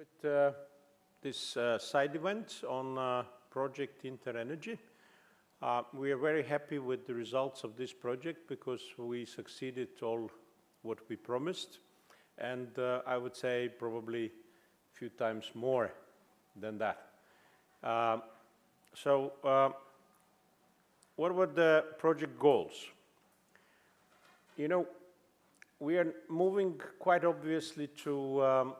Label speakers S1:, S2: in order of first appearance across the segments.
S1: With this side event on project INTERENERGY. We are very happy with the results of this project because we succeeded all what we promised, and I would say probably a few times more than that. What were the project goals? You know, we are moving quite obviously to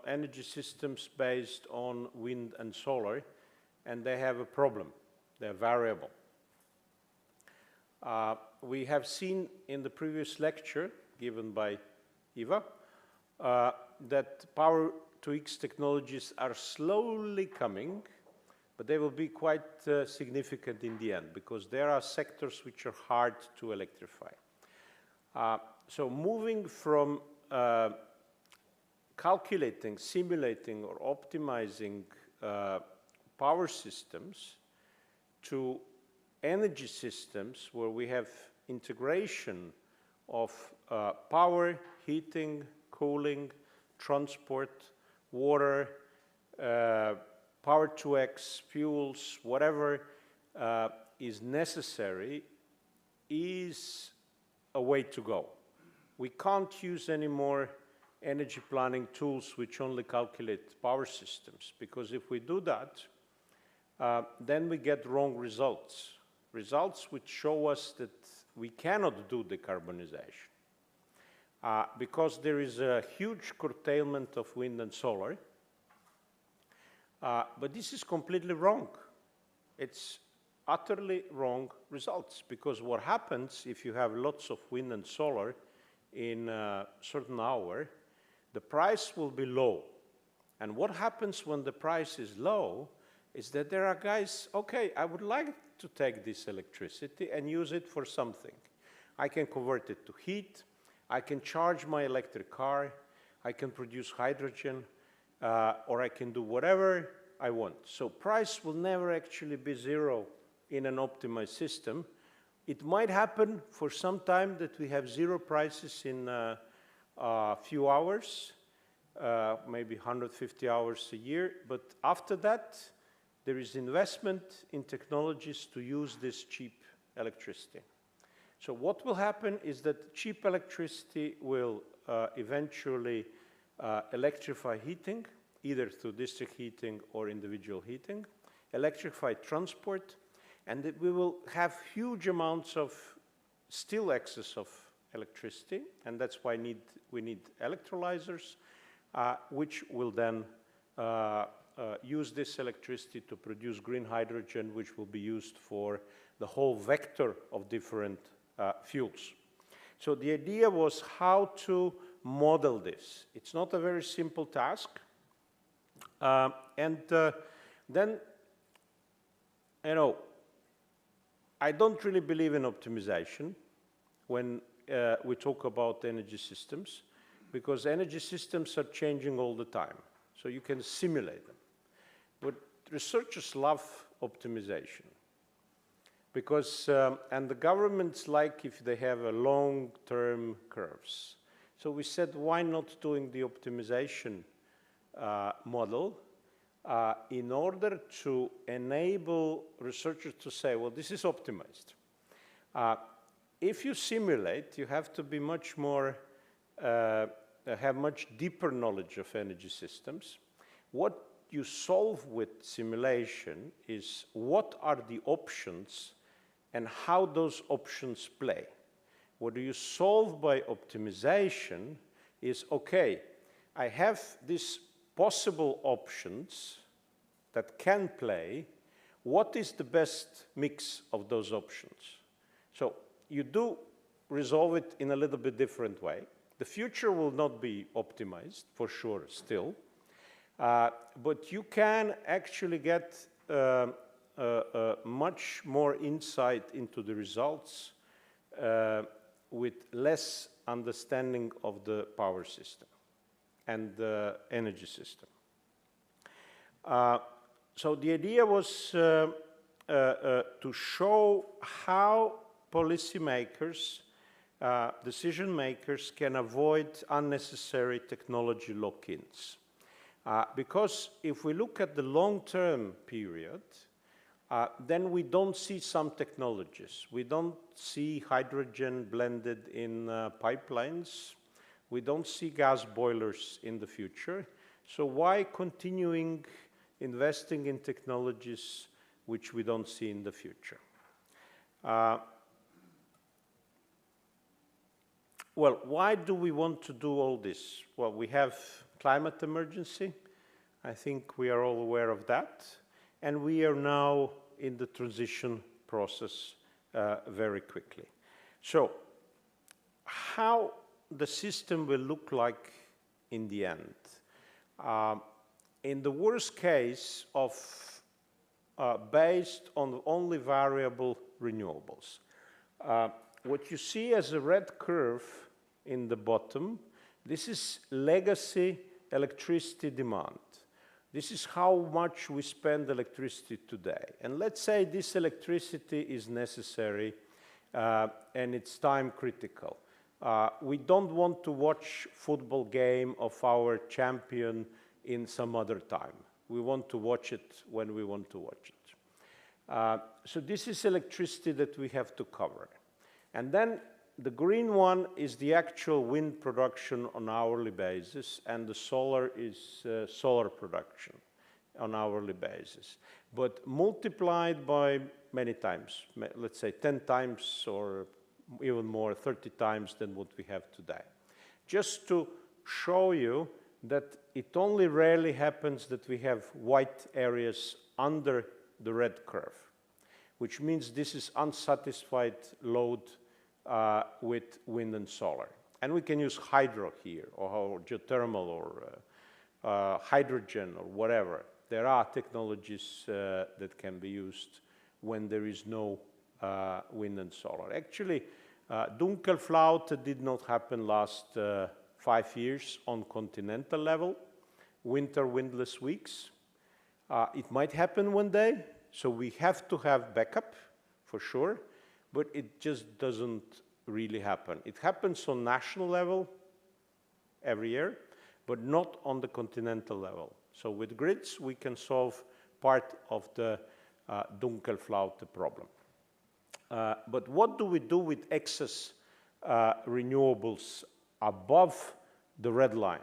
S1: energy systems based on wind and solar, and they have a problem. They're variable. We have seen in the previous lecture given by Eva that power-to-X technologies are slowly coming, but they will be quite significant in the end because there are sectors which are hard to electrify. So moving from calculating, simulating, or optimizing power systems to energy systems where we have integration of power, heating, cooling, transport, water, power-to-X, fuels, whatever is necessary, is a way to go. We can't use any more energy planning tools which only calculate power systems, because if we do that, then we get wrong results. Results which show us that we cannot do decarbonization because there is a huge curtailment of wind and solar. But this is completely wrong. It's utterly wrong results, because what happens if you have lots of wind and solar in a certain hour, the price will be low. And what happens when the price is low is that there are guys, okay, I would like to take this electricity and use it for something. I can convert it to heat, I can charge my electric car, I can produce hydrogen, or I can do whatever I want. So price will never actually be zero in an optimized system. It might happen for some time that we have zero prices in a few hours, maybe 150 hours a year, but after that, there is investment in technologies to use this cheap electricity. So what will happen is that cheap electricity will eventually electrify heating, either through district heating or individual heating, electrify transport, and that we will have huge amounts of still excess of electricity, and that's why we need electrolyzers, which will then use this electricity to produce green hydrogen, which will be used for the whole vector of different fuels. So the idea was how to model this. It's not a very simple task. Then, you know, I don't really believe in optimization when we talk about energy systems, because energy systems are changing all the time. So you can simulate them. But researchers love optimization because, and the governments like if they have a long-term curves. So we said, why not doing the optimization model in order to enable researchers to say, well, this is optimized. If you simulate, you have to be much more, have much deeper knowledge of energy systems. What you solve with simulation is what are the options and how those options play. What do you solve by optimization is, okay, I have these possible options that can play. What is the best mix of those options? So you do resolve it in a little bit different way. The future will not be optimized, for sure, still. But you can actually get much more insight into the results with less understanding of the power system and the energy system. So the idea was to show how policymakers, decision makers can avoid unnecessary technology lock-ins. Because if we look at the long-term period, then we don't see some technologies. We don't see hydrogen blended in pipelines. We don't see gas boilers in the future. So why continuing investing in technologies which we don't see in the future? Well, why do we want to do all this? Well, we have climate emergency. I think we are all aware of that. And we are now in the transition process very quickly. So how the system will look like in the end? In the worst case of based on only variable renewables, what you see as a red curve in the bottom, this is legacy electricity demand. This is how much we spend electricity today. And let's say this electricity is necessary and it's time critical. We don't want to watch football game of our champion in some other time. We want to watch it when we want to watch it. So this is electricity that we have to cover. And then the green one is the actual wind production on hourly basis, and the solar is solar production on hourly basis. But multiplied by many times, let's say 10 times or even more, 30 times than what we have today. Just to show you that it only rarely happens that we have white areas under the red curve, which means this is unsatisfied load with wind and solar. And we can use hydro here, or geothermal, or hydrogen, or whatever. There are technologies that can be used when there is no wind and solar. Actually, Dunkelflaute did not happen last 5 years on continental level, winter windless weeks. It might happen one day, so we have to have backup, for sure. But it just doesn't really happen. It happens on national level every year, but not on the continental level. So with grids, we can solve part of the Dunkelflaute problem. But what do we do with excess renewables above the red line?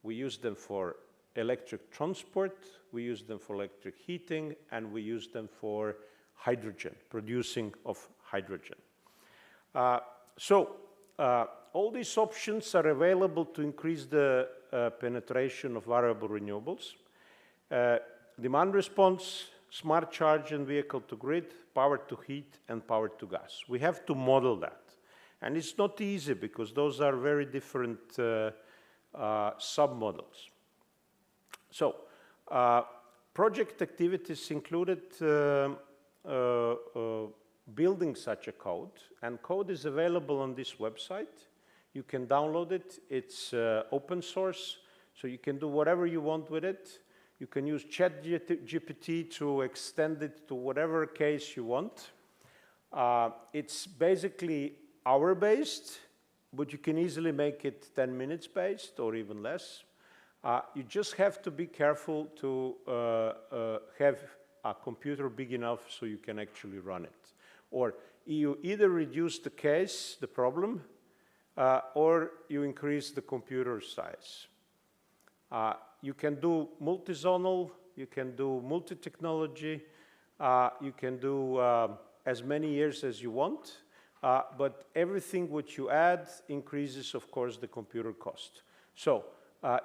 S1: We use them for electric transport, we use them for electric heating, and we use them for hydrogen, producing of hydrogen. All these options are available to increase the penetration of variable renewables. Demand response, smart charge and vehicle to grid, power to heat, and power to gas. We have to model that. And it's not easy because those are very different sub-models. So, project activities included building such a code, and code is available on this website. You can download it. It's open source, so you can do whatever you want with it. You can use ChatGPT to extend it to whatever case you want. It's basically hour-based, but you can easily make it 10 minutes based or even less. You just have to be careful to have a computer big enough so you can actually run it. Or you either reduce the case, the problem, or you increase the computer size. You can do multi-zonal, you can do multi-technology, you can do as many years as you want, but everything which you add increases, of course, the computer cost. So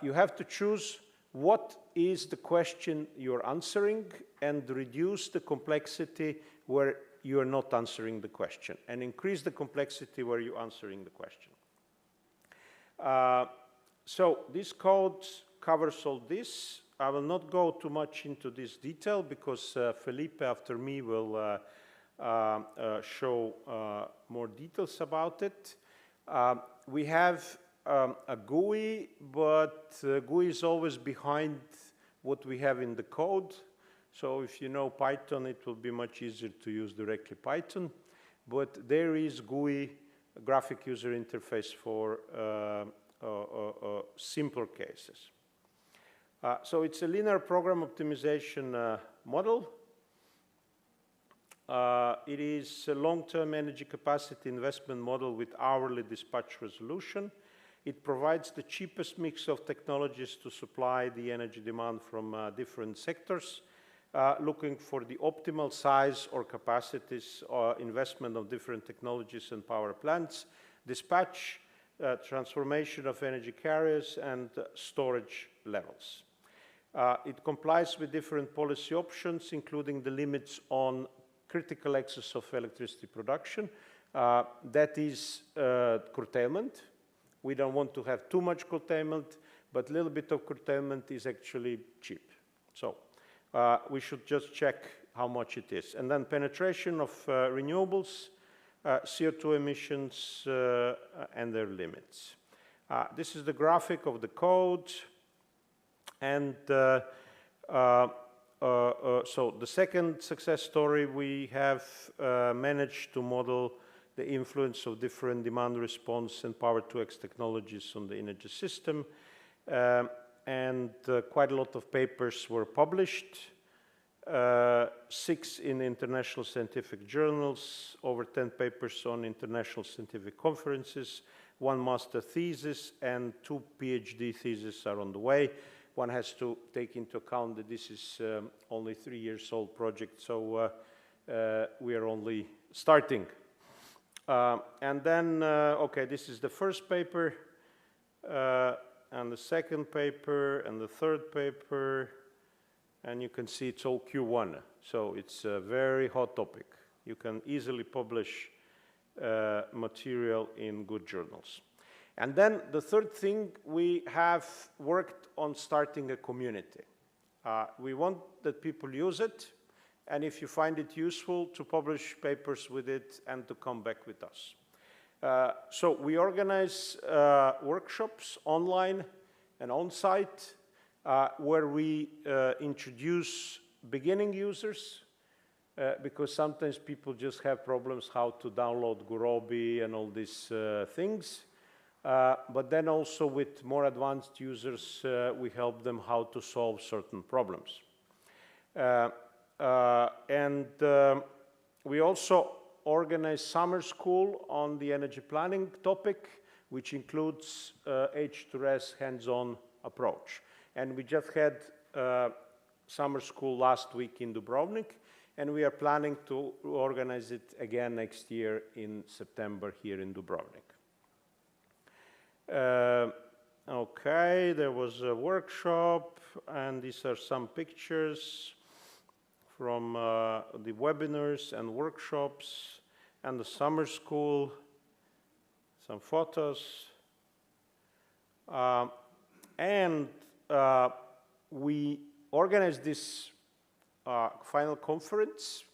S1: you have to choose what is the question you're answering and reduce the complexity where you are not answering the question, and increase the complexity where you're answering the question. So this code covers all this. I will not go too much into this detail because Felipe after me will show more details about it. We have a GUI, but GUI is always behind what we have in the code. So if you know Python, it will be much easier to use directly Python. But there is GUI, graphic user interface, for simpler cases. So it's a linear program optimization model. It is a long-term energy capacity investment model with hourly dispatch resolution. It provides the cheapest mix of technologies to supply the energy demand from different sectors, looking for the optimal size or capacities or investment of different technologies and power plants, dispatch, transformation of energy carriers, and storage levels. It complies with different policy options, including the limits on critical excess of electricity production. That is curtailment. We don't want to have too much curtailment, but a little bit of curtailment is actually cheap. So we should just check how much it is. And then penetration of renewables, CO2 emissions, and their limits. This is the graphic of the code. And so the second success story, we have managed to model the influence of different demand response and power-to-X technologies on the energy system. And quite a lot of papers were published, 6 in international scientific journals, over 10 papers on international scientific conferences, 1 master thesis, and 2 PhD theses are on the way. One has to take into account that this is only 3 years old project, so we are only starting. And then, okay, this is the first paper, and the second paper, and the third paper, and you can see it's all Q1, so it's a very hot topic. You can easily publish material in good journals. And then the third thing, we have worked on starting a community. We want that people use it, and if you find it useful, to publish papers with it and to come back with us. So we organize workshops online and on-site where we introduce beginning users because sometimes people just have problems how to download Gurobi and all these things. But then also with more advanced users, we help them how to solve certain problems. And we also organize summer school on the energy planning topic, which includes H2S hands-on approach. And we just had summer school last week in Dubrovnik, and we are planning to organize it again next year in September here in Dubrovnik. Okay, there was a workshop, and these are some pictures from the webinars and workshops and the summer school, some photos. And we organized this final conference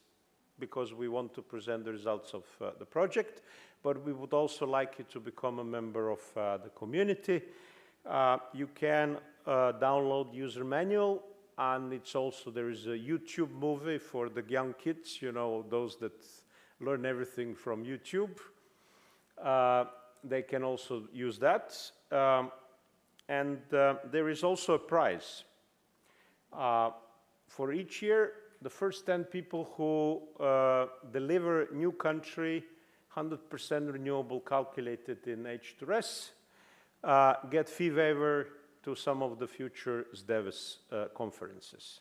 S1: because we want to present the results of the project, but we would also like you to become a member of the community. You can download user manual, and it's also, there is a YouTube movie for the young kids, you know, those that learn everything from YouTube. They can also use that. And there is also a prize. For each year, the first 10 people who deliver new country, 100% renewable calculated in H2S, get fee waiver to some of the future SDEVES conferences.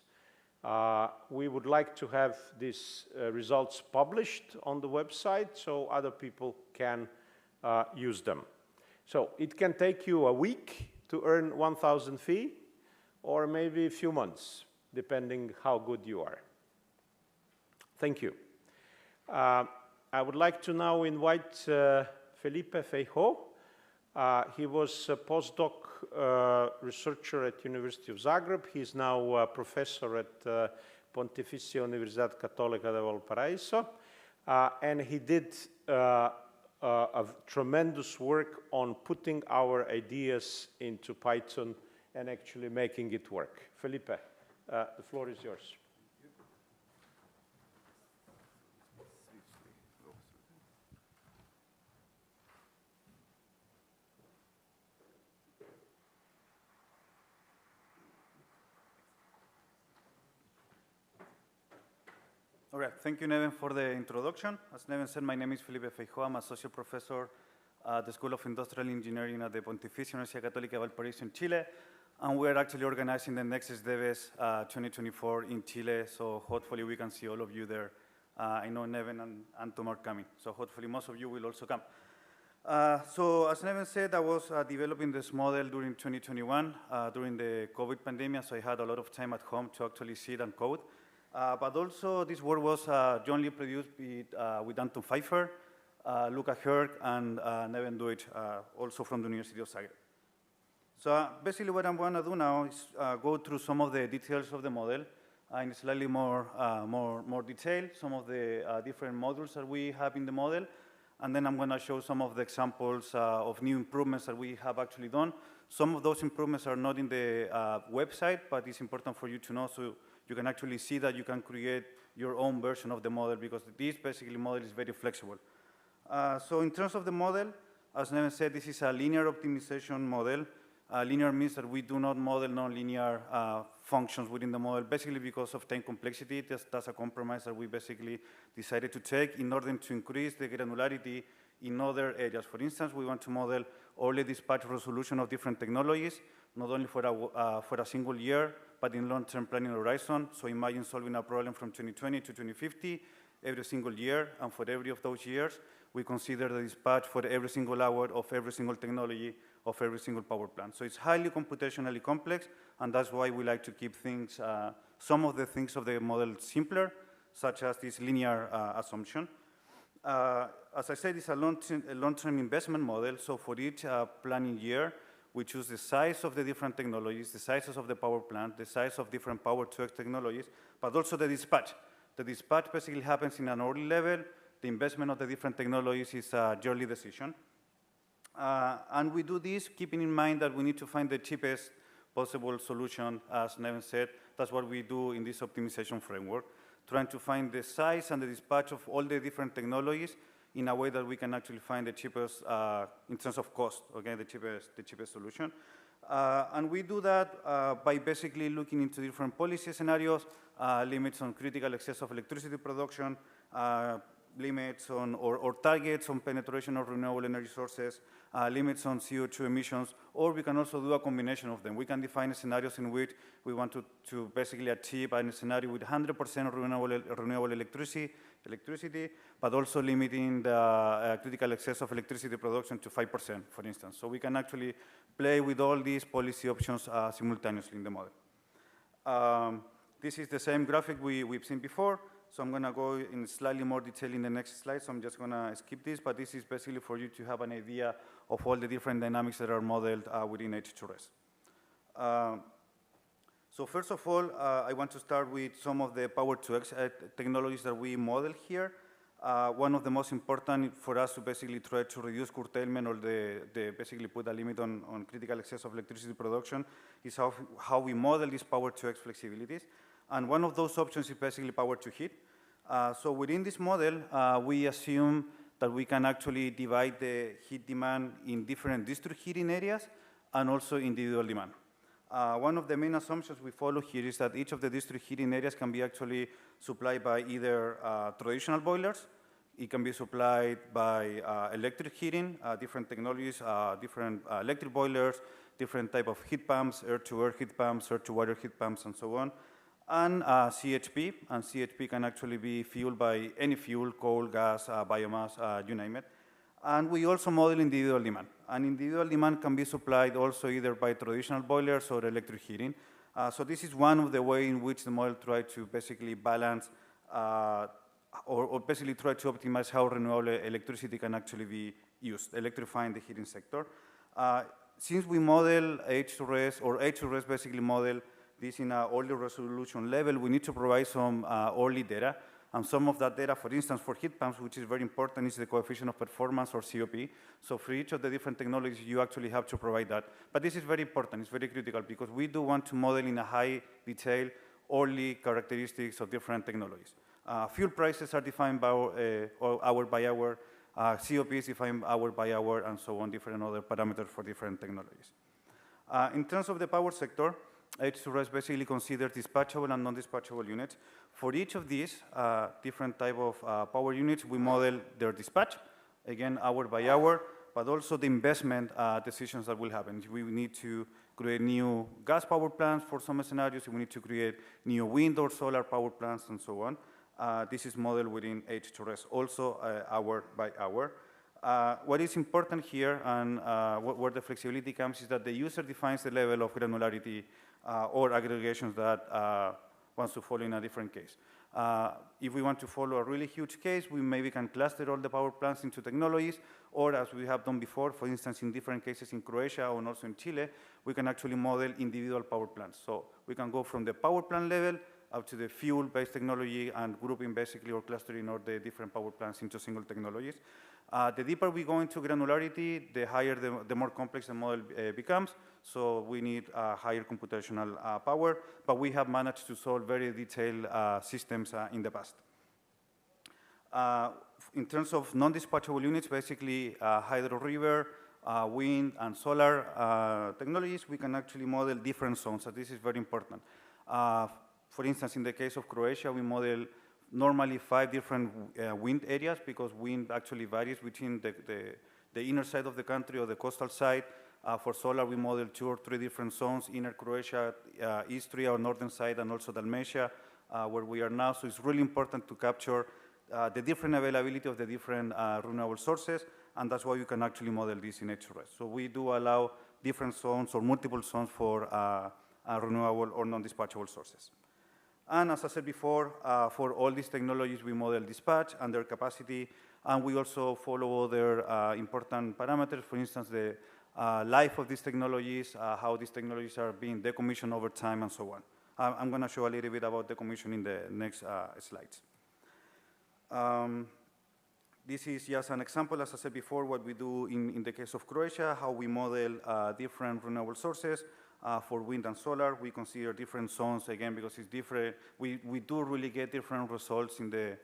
S1: We would like to have these results published on the website so other people can use them. So it can take you a week to earn 1,000 fee, or maybe a few months, depending how good you are. Thank you. I would like to now invite Felipe Feijó. He was a postdoc researcher at University of Zagreb. He's now a professor at Pontificia Universidad Católica de Valparaíso. And he did a tremendous work on putting our ideas into Python and actually making it work. Felipe, the floor is yours.
S2: All right, thank you, Neven, for the introduction. As Neven said, my name is Felipe Feijóo. I'm associate professor at the School of Industrial Engineering at the Pontificia Universidad Católica Valparaíso in Chile. And we're actually organizing the Next Deves 2024 in Chile, so hopefully we can see all of you there. I know Neven and Tom are coming, so hopefully most of you will also come. So as Neven said, I was developing this model during 2021, during the COVID pandemic, so I had a lot of time at home to actually sit and code. But also this work was jointly produced with Anton Pfeiffer, Luca Herc, and Neven Deutsch, also from the University of Zagreb. So basically what I'm going to do now is go through some of the details of the model in slightly more detail, some of the different modules that we have in the model, and then I'm going to show some of the examples of new improvements that we have actually done. Some of those improvements are not in the website, but it's important for you to know so you can actually see that you can create your own version of the model because this basically model is very flexible. So in terms of the model, as Neven said, this is a linear optimization model. Linear means that we do not model nonlinear functions within the model, basically because of time complexity. That's a compromise that we basically decided to take in order to increase the granularity in other areas. For instance, we want to model only dispatch resolution of different technologies, not only for a single year, but in long-term planning horizon. So imagine solving a problem from 2020 to 2050 every single year, and for every of those years, we consider the dispatch for every single hour of every single technology of every single power plant. So it's highly computationally complex, and that's why we like to keep things, some of the things of the model simpler, such as this linear assumption. As I said, it's a long-term investment model, so for each planning year, we choose the size of the different technologies, the sizes of the power plant, the size of different power-to-X technologies, but also the dispatch. The dispatch basically happens in an early level. The investment of the different technologies is a yearly decision. And we do this keeping in mind that we need to find the cheapest possible solution, as Neven said. That's what we do in this optimization framework, trying to find the size and the dispatch of all the different technologies in a way that we can actually find the cheapest, in terms of cost, okay, the cheapest solution. And we do that by basically looking into different policy scenarios, limits on critical excess of electricity production, limits on, or targets on penetration of renewable energy sources, limits on CO2 emissions, or we can also do a combination of them. We can define scenarios in which we want to basically achieve a scenario with 100% renewable electricity, but also limiting the critical excess of electricity production to 5%, for instance. So we can actually play with all these policy options simultaneously in the model. This is the same graphic we've seen before. So I'm going to go in slightly more detail in the next slide, so I'm just going to skip this, but this is basically for you to have an idea of all the different dynamics that are modeled within H2RES. So first of all, I want to start with some of the power-to-X technologies that we model here. One of the most important for us to basically try to reduce curtailment or basically put a limit on critical excess of electricity production is how we model these power-to-X flexibilities. And one of those options is basically power-to-heat. So within this model, we assume that we can actually divide the heat demand in different district heating areas and also individual demand. One of the main assumptions we follow here is that each of the district heating areas can be actually supplied by either traditional boilers, it can be supplied by electric heating, different technologies, different electric boilers, different type of heat pumps, air-to-air heat pumps, air-to-water heat pumps, and so on. And CHP, and CHP can actually be fueled by any fuel, coal, gas, biomass, you name it. And we also model individual demand. And individual demand can be supplied also either by traditional boilers or electric heating. So this is one of the ways in which the model tries to basically balance or basically try to optimize how renewable electricity can actually be used, electrifying the heating sector. Since we model H2RES, or H2RES basically model this in an early resolution level, we need to provide some early data. And some of that data, for instance, for heat pumps, which is very important, is the coefficient of performance, or COP. So for each of the different technologies, you actually have to provide that. But this is very important, it's very critical, because we do want to model in a high detail early characteristics of different technologies. Fuel prices are defined by hour by hour, COP is defined hour by hour, and so on, different other parameters for different technologies. In terms of the power sector, H2REST basically considers dispatchable and non-dispatchable units. For each of these different type of power units, we model their dispatch, again, hour by hour, but also the investment decisions that will happen. If we need to create new gas power plants for some scenarios, if we need to create new wind or solar power plants, and so on. This is modeled within H2REST, also hour by hour. What is important here and where the flexibility comes is that the user defines the level of granularity or aggregations that wants to follow in a different case. If we want to follow a really huge case, we maybe can cluster all the power plants into technologies, or as we have done before, for instance, in different cases in Croatia and also in Chile, we can actually model individual power plants. So we can go from the power plant level up to the fuel-based technology and grouping basically or clustering all the different power plants into single technologies. The deeper we go into granularity, the higher, the more complex the model becomes. So we need higher computational power, but we have managed to solve very detailed systems in the past. In terms of non-dispatchable units, basically hydro river, wind, and solar technologies, we can actually model different zones. So this is very important. For instance, in the case of Croatia, we model normally 5 different wind areas because wind actually varies between the inner side of the country or the coastal side. For solar, we model 2 or 3 different zones, inner Croatia, Istria or northern side, and also Dalmatia, where we are now. So it's really important to capture the different availability of the different renewable sources, and that's why you can actually model this in H2REST. So we do allow different zones or multiple zones for renewable or non-dispatchable sources. And as I said before, for all these technologies, we model dispatch and their capacity, and we also follow other important parameters, for instance, the life of these technologies, how these technologies are being decommissioned over time, and so on. I'm going to show a little bit about decommission in the next slides. This is just an example, as I said before, what we do in the case of Croatia, how we model different renewable sources. For wind and solar, we consider different zones, again, because it's different. We do really get different results in the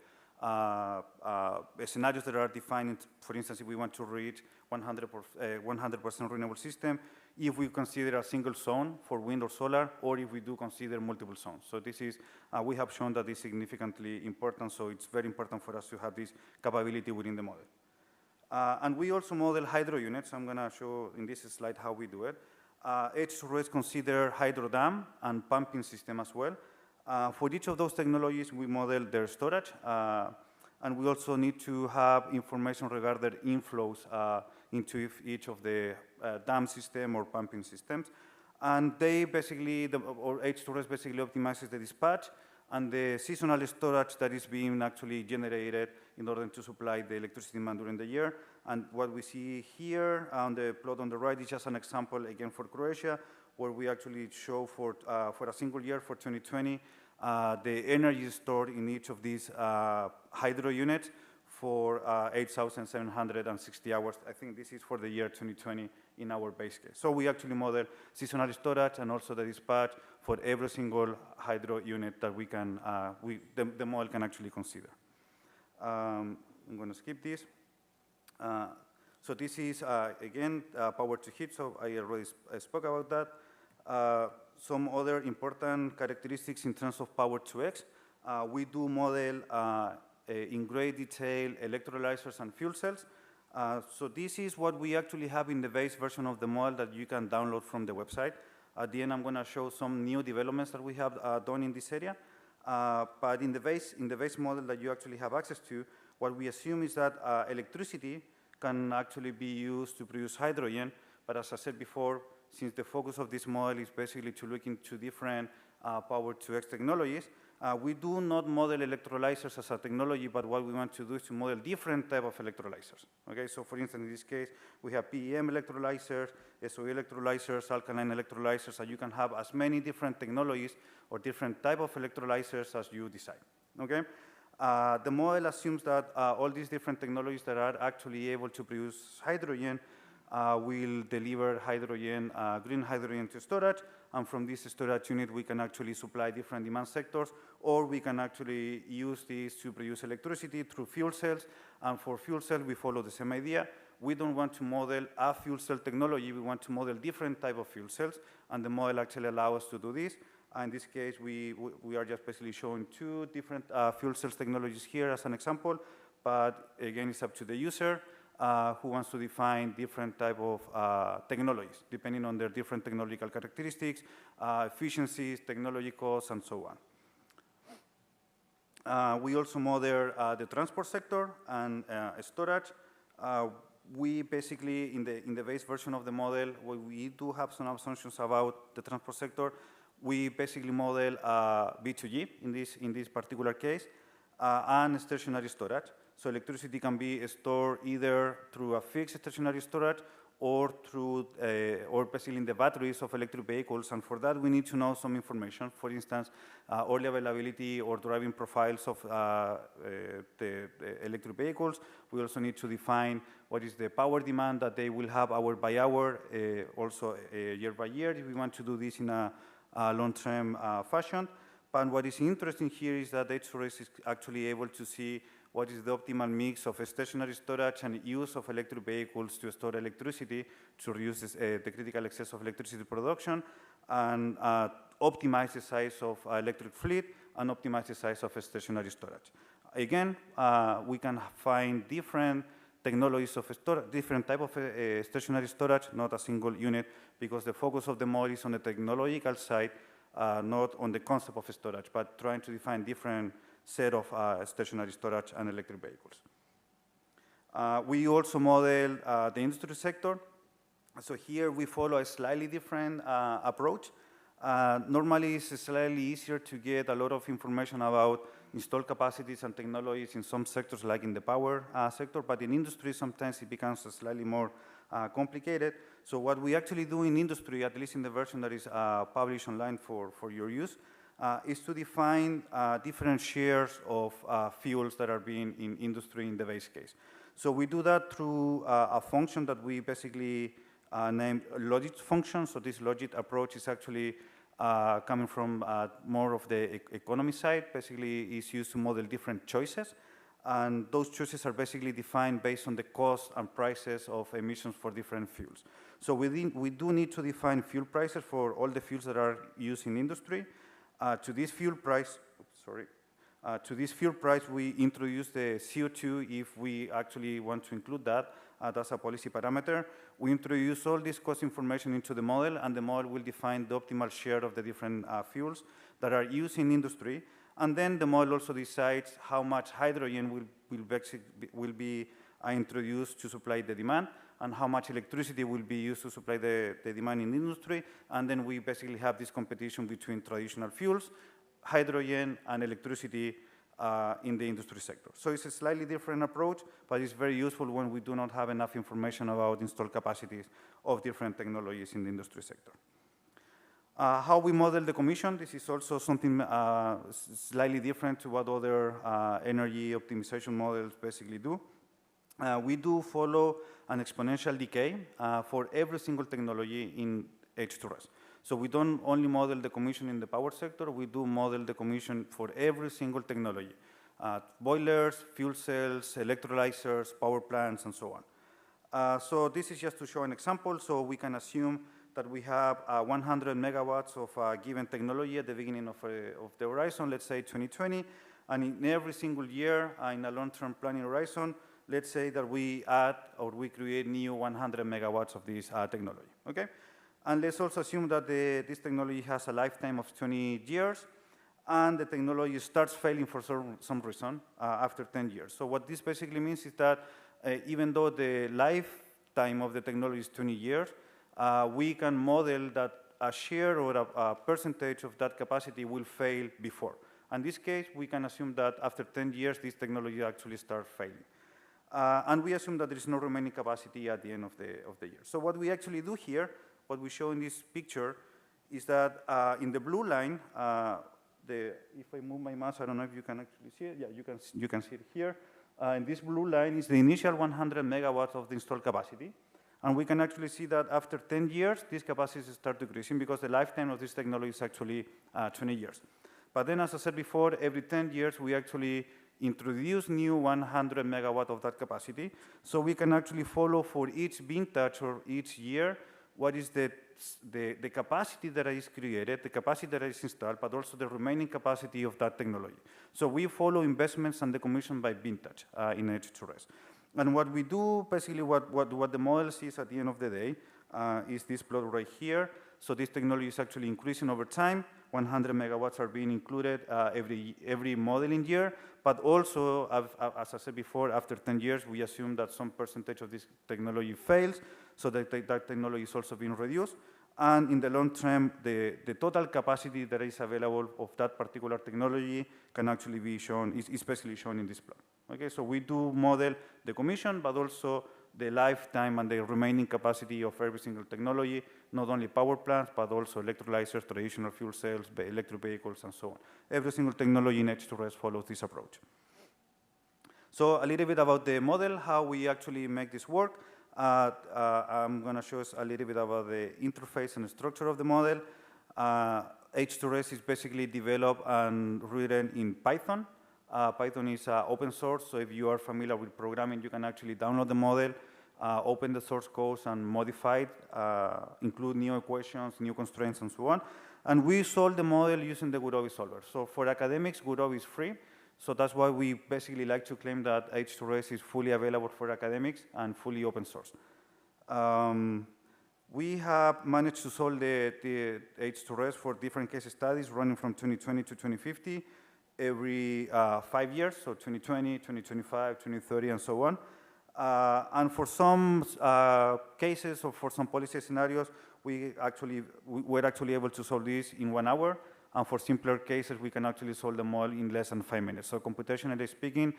S2: scenarios that are defined. For instance, if we want to reach 100% renewable system, if we consider a single zone for wind or solar, or if we do consider multiple zones. So this is, we have shown that is significantly important, so it's very important for us to have this capability within the model. And we also model hydro units. I'm going to show in this slide how we do it. H2REST consider hydro dam and pumping system as well. For each of those technologies, we model their storage, and we also need to have information regarding inflows into each of the dam system or pumping systems. And they basically, or H2REST basically optimizes the dispatch and the seasonal storage that is being actually generated in order to supply the electricity demand during the year. And what we see here on the plot on the right is just an example, again, for Croatia, where we actually show for a single year, for 2020, the energy stored in each of these hydro units for 8,760 hours. I think this is for the year 2020 in our base case. So we actually model seasonal storage and also the dispatch for every single hydro unit that we can, the model can actually consider. I'm going to skip this. So this is, again, power to heat, so I already spoke about that. Some other important characteristics in terms of power to X. We do model in great detail electrolyzers and fuel cells. So this is what we actually have in the base version of the model that you can download from the website. At the end, I'm going to show some new developments that we have done in this area. But in the base model that you actually have access to, what we assume is that electricity can actually be used to produce hydrogen. But as I said before, since the focus of this model is basically to look into different power to X technologies, we do not model electrolyzers as a technology, but what we want to do is to model different type of electrolyzers. Okay, so for instance, in this case, we have PEM electrolyzers, SOE electrolyzers, alkaline electrolyzers, and you can have as many different technologies or different type of electrolyzers as you decide. Okay. The model assumes that all these different technologies that are actually able to produce hydrogen will deliver hydrogen, green hydrogen to storage, and from this storage unit we can actually supply different demand sectors, or we can actually use this to produce electricity through fuel cells, and for fuel cells we follow the same idea. we don't want to model a fuel cell technology, we want to model different type of fuel cells, and the model actually allows us to do this. In this case, we are just basically showing two different fuel cells technologies here as an example, but again, it's up to the user who wants to define different type of technologies, depending on their different technological characteristics, efficiencies, technology costs, and so on. We also model the transport sector and storage. We basically, in the base version of the model, we do have some assumptions about the transport sector. We basically model B2G in this particular case, and stationary storage. So electricity can be stored either through a fixed stationary storage or through, or basically in the batteries of electric vehicles. And for that, we need to know some information. For instance, early availability or driving profiles of the electric vehicles. We also need to define what is the power demand that they will have hour by hour, also year by year, if we want to do this in a long-term fashion. But what is interesting here is that HRS is actually able to see what is the optimal mix of stationary storage and use of electric vehicles to store electricity to reduce the critical excess of electricity production, and optimize the size of electric fleet and optimize the size of stationary storage. Again, we can find different technologies of storage, different type of stationary storage, not a single unit, because the focus of the model is on the technological side, not on the concept of storage, but trying to define different set of stationary storage and electric vehicles. We also model the industry sector. So here we follow a slightly different approach. Normally, it's slightly easier to get a lot of information about installed capacities and technologies in some sectors, like in the power sector, but in industry, sometimes it becomes slightly more complicated. So what we actually do in industry, at least in the version that is published online for your use, is to define different shares of fuels that are being in industry in the base case. So we do that through a function that we basically named logit function. So this logit approach is actually coming from more of the economy side. Basically, it's used to model different choices. And those choices are basically defined based on the cost and prices of emissions for different fuels. So we do need to define fuel prices for all the fuels that are used in industry. To this fuel price, we introduce the CO2 if we actually want to include that as a policy parameter. We introduce all this cost information into the model, and the model will define the optimal share of the different fuels that are used in industry. And then the model also decides how much hydrogen will be introduced to supply the demand, and how much electricity will be used to supply the demand in industry. And then we basically have this competition between traditional fuels, hydrogen, and electricity in the industry sector. So it's a slightly different approach, but it's very useful when we do not have enough information about installed capacities of different technologies in the industry sector. How we model the commission, this is also something slightly different to what other energy optimization models basically do. We do follow an exponential decay for every single technology in H2S. So we don't only model the commission in the power sector, we do model the commission for every single technology. Boilers, fuel cells, electrolyzers, power plants, and so on. So this is just to show an example. So we can assume that we have 100 megawatts of a given technology at the beginning of the horizon, let's say 2020, and in every single year in a long-term planning horizon, let's say that we add or we create new 100 megawatts of this technology, okay? And let's also assume that this technology has a lifetime of 20 years, and the technology starts failing for some reason after 10 years. So what this basically means is that even though the lifetime of the technology is 20 years, we can model that a share or a percentage of that capacity will fail before. In this case, we can assume that after 10 years, this technology actually starts failing. And we assume that there is no remaining capacity at the end of the year. So what we actually do here, what we show in this picture, is that in the blue line, if I move my mouse, I don't know if you can actually see it. Yeah, you can see it here. And this blue line is the initial 100 megawatts of the installed capacity. And we can actually see that after 10 years, these capacities start decreasing because the lifetime of this technology is actually 20 years. But then, as I said before, every 10 years, we actually introduce new 100 megawatt of that capacity. So we can actually follow for each vintage or each year what is the capacity that is created, the capacity that is installed, but also the remaining capacity of that technology. So we follow investments and decommission by vintage in H2RES. And what we do, basically what the model sees at the end of the day is this plot right here. So this technology is actually increasing over time. 100 megawatts are being included every modeling year, but also, as I said before, after 10 years, we assume that some percentage of this technology fails, so that technology is also being reduced. And in the long term, the total capacity that is available of that particular technology can actually be shown, is basically shown in this plot. Okay, so we do model the commission, but also the lifetime and the remaining capacity of every single technology, not only power plants, but also electrolyzers, traditional fuel cells, electric vehicles, and so on. Every single technology in H2RES follows this approach. So a little bit about the model, how we actually make this work. I'm going to show us a little bit about the interface and the structure of the model. H2RES is basically developed and written in Python. Python is open source, so if you are familiar with programming, you can actually download the model, open the source code and modify it, include new equations, new constraints, and so on. And we solve the model using the Gurobi solver. So for academics, Gurobi is free. So that's why we basically like to claim that H2RES is fully available for academics and fully open source. We have managed to solve the H2RES for different case studies running from 2020 to 2050 every 5 years, so 2020, 2025, 2030, and so on. And for some cases or for some policy scenarios, we're actually able to solve this in 1 hour. And for simpler cases, we can actually solve them all in less than 5 minutes. So computationally speaking,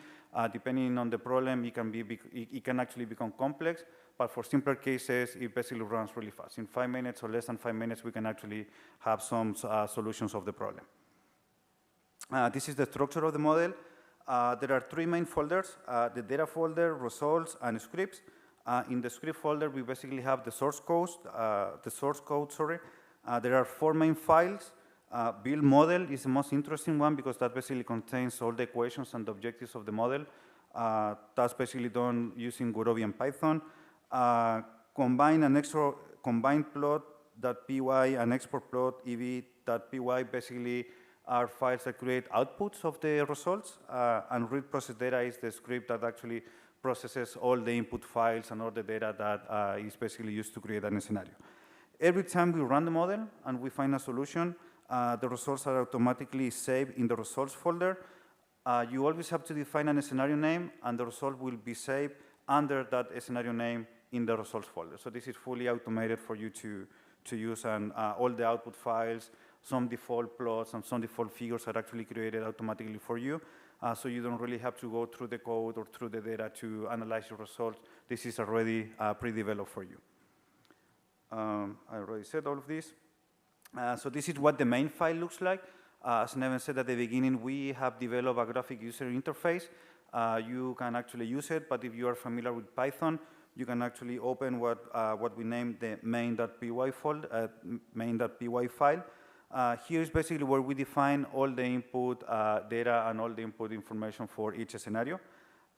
S2: depending on the problem, it can actually become complex. But for simpler cases, it basically runs really fast. In 5 minutes or less than 5 minutes, we can actually have some solutions of the problem. This is the structure of the model. There are 3 main folders, the data folder, results, and scripts. In the script folder, we basically have the source code, there are 4 main files. Build model is the most interesting one because that basically contains all the equations and the objectives of the model. That's basically done using Gurobi and Python. Combine plot.py and export plot ev.py basically are files that create outputs of the results, and read process data is the script that actually processes all the input files and all the data that is basically used to create a scenario. Every time we run the model and we find a solution, the results are automatically saved in the results folder. You always have to define a scenario name, and the result will be saved under that scenario name in the results folder. So this is fully automated for you to use, and all the output files, some default plots, and some default figures are actually created automatically for you. So you don't really have to go through the code or through the data to analyze your results. This is already pre-developed for you. I already said all of this. So this is what the main file looks like. As Neven said at the beginning, we have developed a graphic user interface. You can actually use it, but if you are familiar with Python, you can actually open what we named the main.py file. Here is basically where we define all the input data and all the input information for each scenario.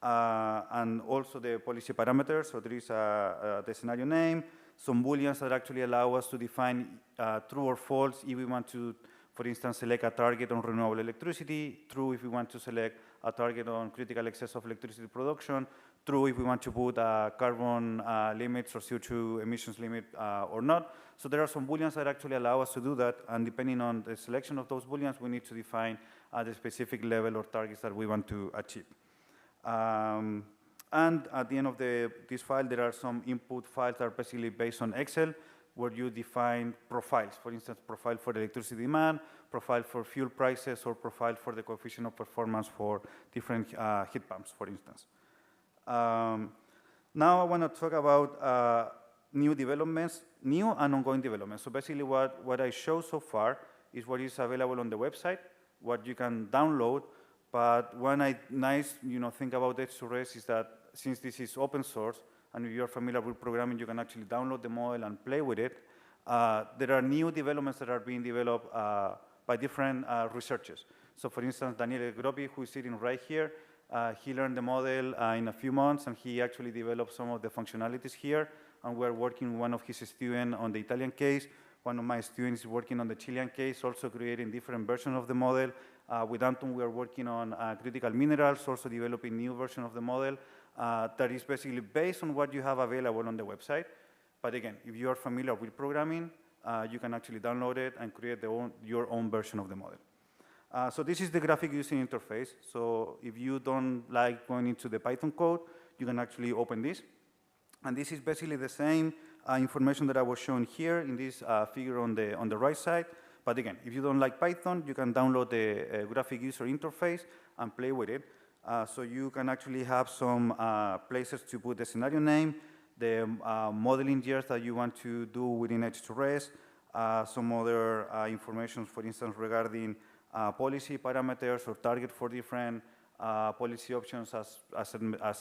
S2: And also the policy parameters. So there is the scenario name, some booleans that actually allow us to define true or false if we want to, for instance, select a target on renewable electricity, true if we want to select a target on critical excess of electricity production, true if we want to put carbon limits or CO2 emissions limit or not. So there are some booleans that actually allow us to do that, and depending on the selection of those booleans, we need to define the specific level or targets that we want to achieve. And at the end of this file, there are some input files that are basically based on Excel, where you define profiles. For instance, profile for electricity demand, profile for fuel prices, or profile for the coefficient of performance for different heat pumps, for instance. Now I want to talk about new developments, new and ongoing developments. So basically what I show so far is what is available on the website, what you can download. But one nice thing about H2RES is that since this is open source, and if you're familiar with programming, you can actually download the model and play with it. There are new developments that are being developed by different researchers. So for instance, Daniele Grobi, who is sitting right here, He learned the model in a few months, and he actually developed some of the functionalities here. And we're working with one of his students on the Italian case. One of my students is working on the Chilean case, also creating different versions of the model. With Anton, we are working on critical minerals, also developing new version of the model that is basically based on what you have available on the website. But again, if you are familiar with programming, you can actually download it and create your own version of the model. So this is the graphic user interface. So if you don't like going into the Python code, you can actually open this. And this is basically the same information that I was showing here in this figure on the right side. But again, if you don't like Python, you can download the graphic user interface and play with it. So you can actually have some places to put the scenario name, the modeling years that you want to do within H2RES, some other information, for instance, regarding policy parameters or target for different policy options, as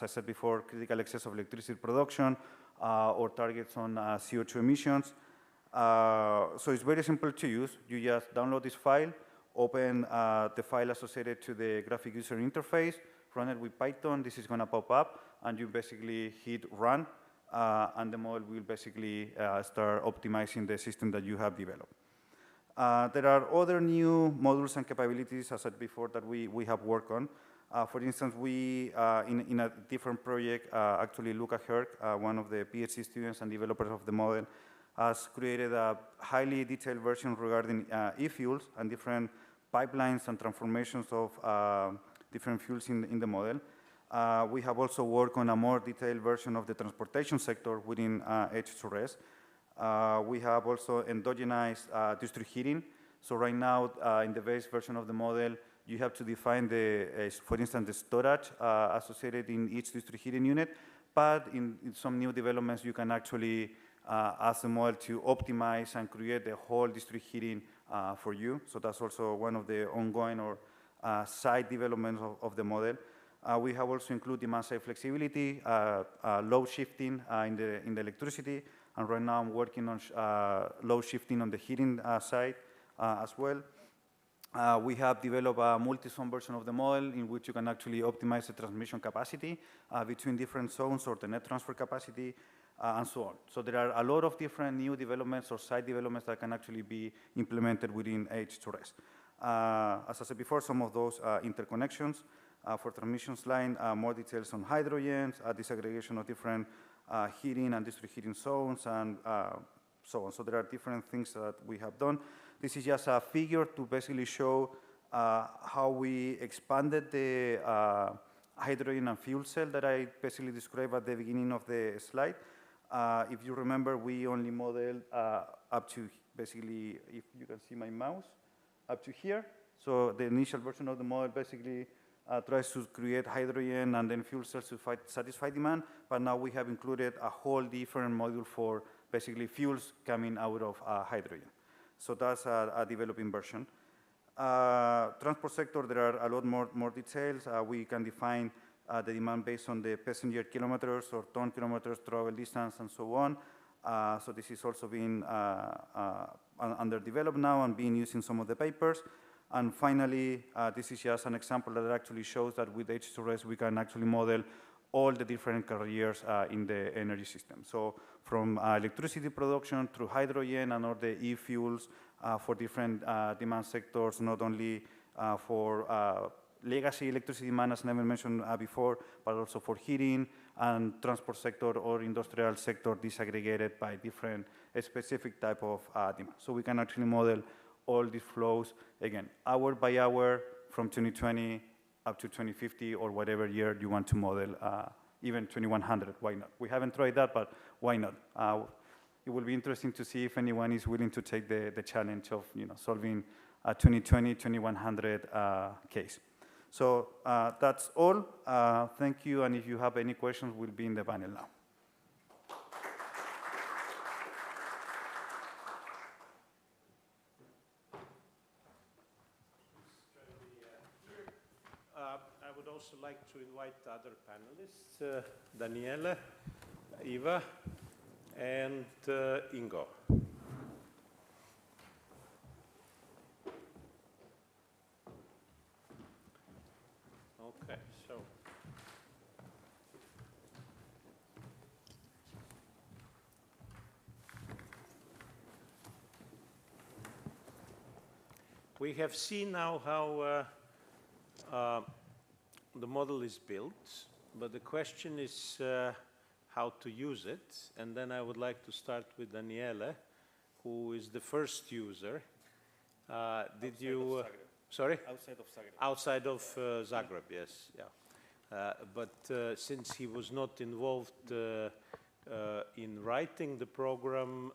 S2: I said before, critical excess of electricity production, or targets on CO2 emissions. So it's very simple to use. You just download this file, open the file associated to the graphic user interface, run it with Python. This is going to pop up, and you basically hit run, and the model will basically start optimizing the system that you have developed. There are other new modules and capabilities, as I said before, that we have worked on. For instance, we, in a different project, actually Luca Herc, one of the PhD students and developers of the model, has created a highly detailed version regarding e-fuels and different pipelines and transformations of different fuels in the model. We have also worked on a more detailed version of the transportation sector within H2RES. We have also endogenized district heating. So right now, in the base version of the model, you have to define for instance, the storage associated in each district heating unit. But in some new developments, you can actually ask the model to optimize and create the whole district heating for you. So that's also one of the ongoing or side developments of the model. We have also included demand-side flexibility, load shifting in the electricity. And right now, I'm working on load shifting on the heating side as well. We have developed a multi-zone version of the model in which you can actually optimize the transmission capacity between different zones or the net transfer capacity and so on. So there are a lot of different new developments or side developments that can actually be implemented within H2RES. As I said before, some of those interconnections for transmissions line, more details on hydrogens, disaggregation of different heating and district heating zones, and so on. So there are different things that we have done. This is just a figure to basically show how we expanded the hydrogen and fuel cell that I basically described at the beginning of the slide. If you remember, we only modeled up to basically, if you can see my mouse, up to here. So the initial version of the model basically tries to create hydrogen and then fuel cells to satisfy demand. But now we have included a whole different module for basically fuels coming out of hydrogen. So that's a developing version. Transport sector, there are a lot more details. We can define the demand based on the passenger kilometers or ton kilometers, travel distance, and so on. So this is also being under developed now and being used in some of the papers. And finally, this is just an example that actually shows that with H2RES, we can actually model all the different carriers in the energy system. So from electricity production through hydrogen and all the e-fuels for different demand sectors, not only for legacy electricity demand, as Neven mentioned before, but also for heating and transport sector or industrial sector disaggregated by different specific type of demand. So we can actually model all these flows, again, hour by hour from 2020 up to 2050 or whatever year you want to model, even 2100, why not? We haven't tried that, but why not? It will be interesting to see if anyone is willing to take the challenge of solving a 2020, 2100 case. So that's all. Thank you, and if you have any questions, we'll be in the panel now.
S1: I would also like to invite other panelists, Daniele, Eva, and Ingo. Okay, so We have seen now how the model is built, but the question is how to use it. And then I would like to start with Daniele, who is the first user. Did you? Sorry?
S2: Outside of Zagreb.
S1: Outside of Zagreb, yes, yeah. But since he was not involved in writing the program,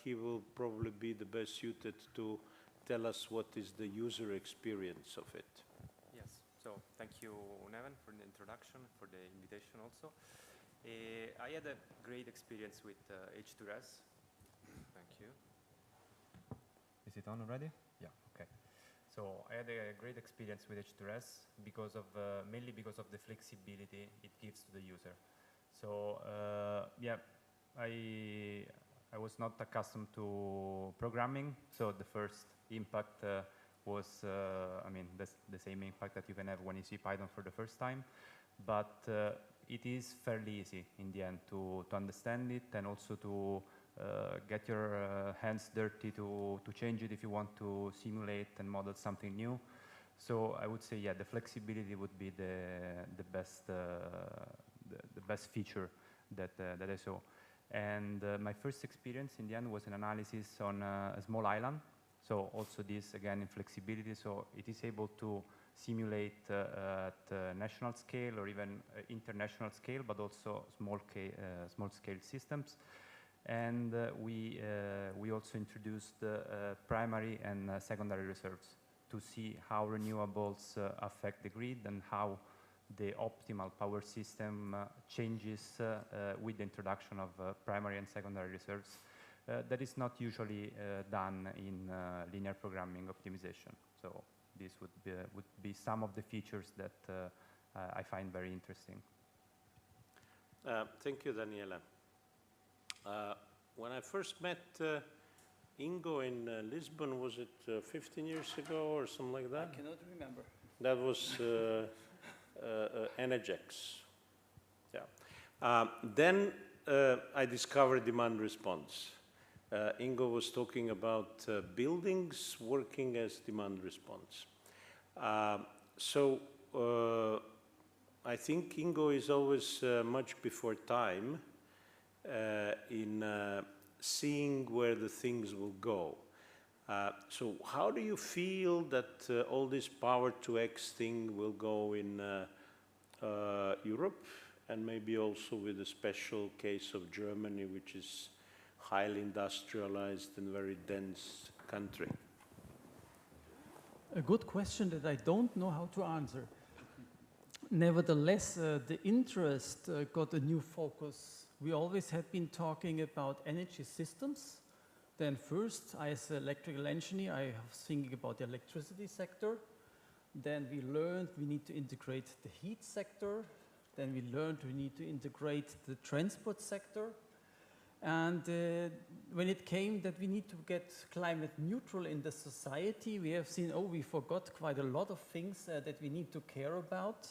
S1: he will probably be the best suited to tell us what is the user experience of it.
S3: Yes, so thank you, Neven, for the introduction, for the invitation also. I had a great experience with H2S. Thank you. Is it on already? Yeah, okay. So I had a great experience with H2S because of, mainly because of the flexibility it gives to the user. So yeah, I was not accustomed to programming, so the first impact was, I mean, the same impact that you can have when you see Python for the first time, but it is fairly easy in the end to understand it and also to get your hands dirty to change it if you want to simulate and model something new. So I would say, yeah, the flexibility would be the best feature that I saw. And my first experience in the end was an analysis on a small island. So also this, again, in flexibility. So it is able to simulate at national scale or even international scale, but also small-scale systems. And we also introduced primary and secondary reserves to see how renewables affect the grid and how the optimal power system changes with the introduction of primary and secondary reserves. That is not usually done in linear programming optimization. So this would be some of the features that I find very interesting.
S1: Thank you, Daniela. When I first met Ingo in Lisbon, was it 15 years ago or something like that?
S4: I cannot remember.
S1: That was Energex. Yeah. Then I discovered demand response. Ingo was talking about buildings working as demand response. So I think Ingo is always much before time in seeing where the things will go. So how do you feel that all this power to X thing will go in Europe, and maybe also with a special case of Germany, which is highly industrialized and very dense country?
S4: A good question that I don't know how to answer. Nevertheless, the interest got a new focus. We always have been talking about energy systems. Then first, as an electrical engineer, I was thinking about the electricity sector. Then we learned we need to integrate the heat sector. Then we learned we need to integrate the transport sector. And when it came that we need to get climate neutral in the society, we have seen, oh, we forgot quite a lot of things that we need to care about.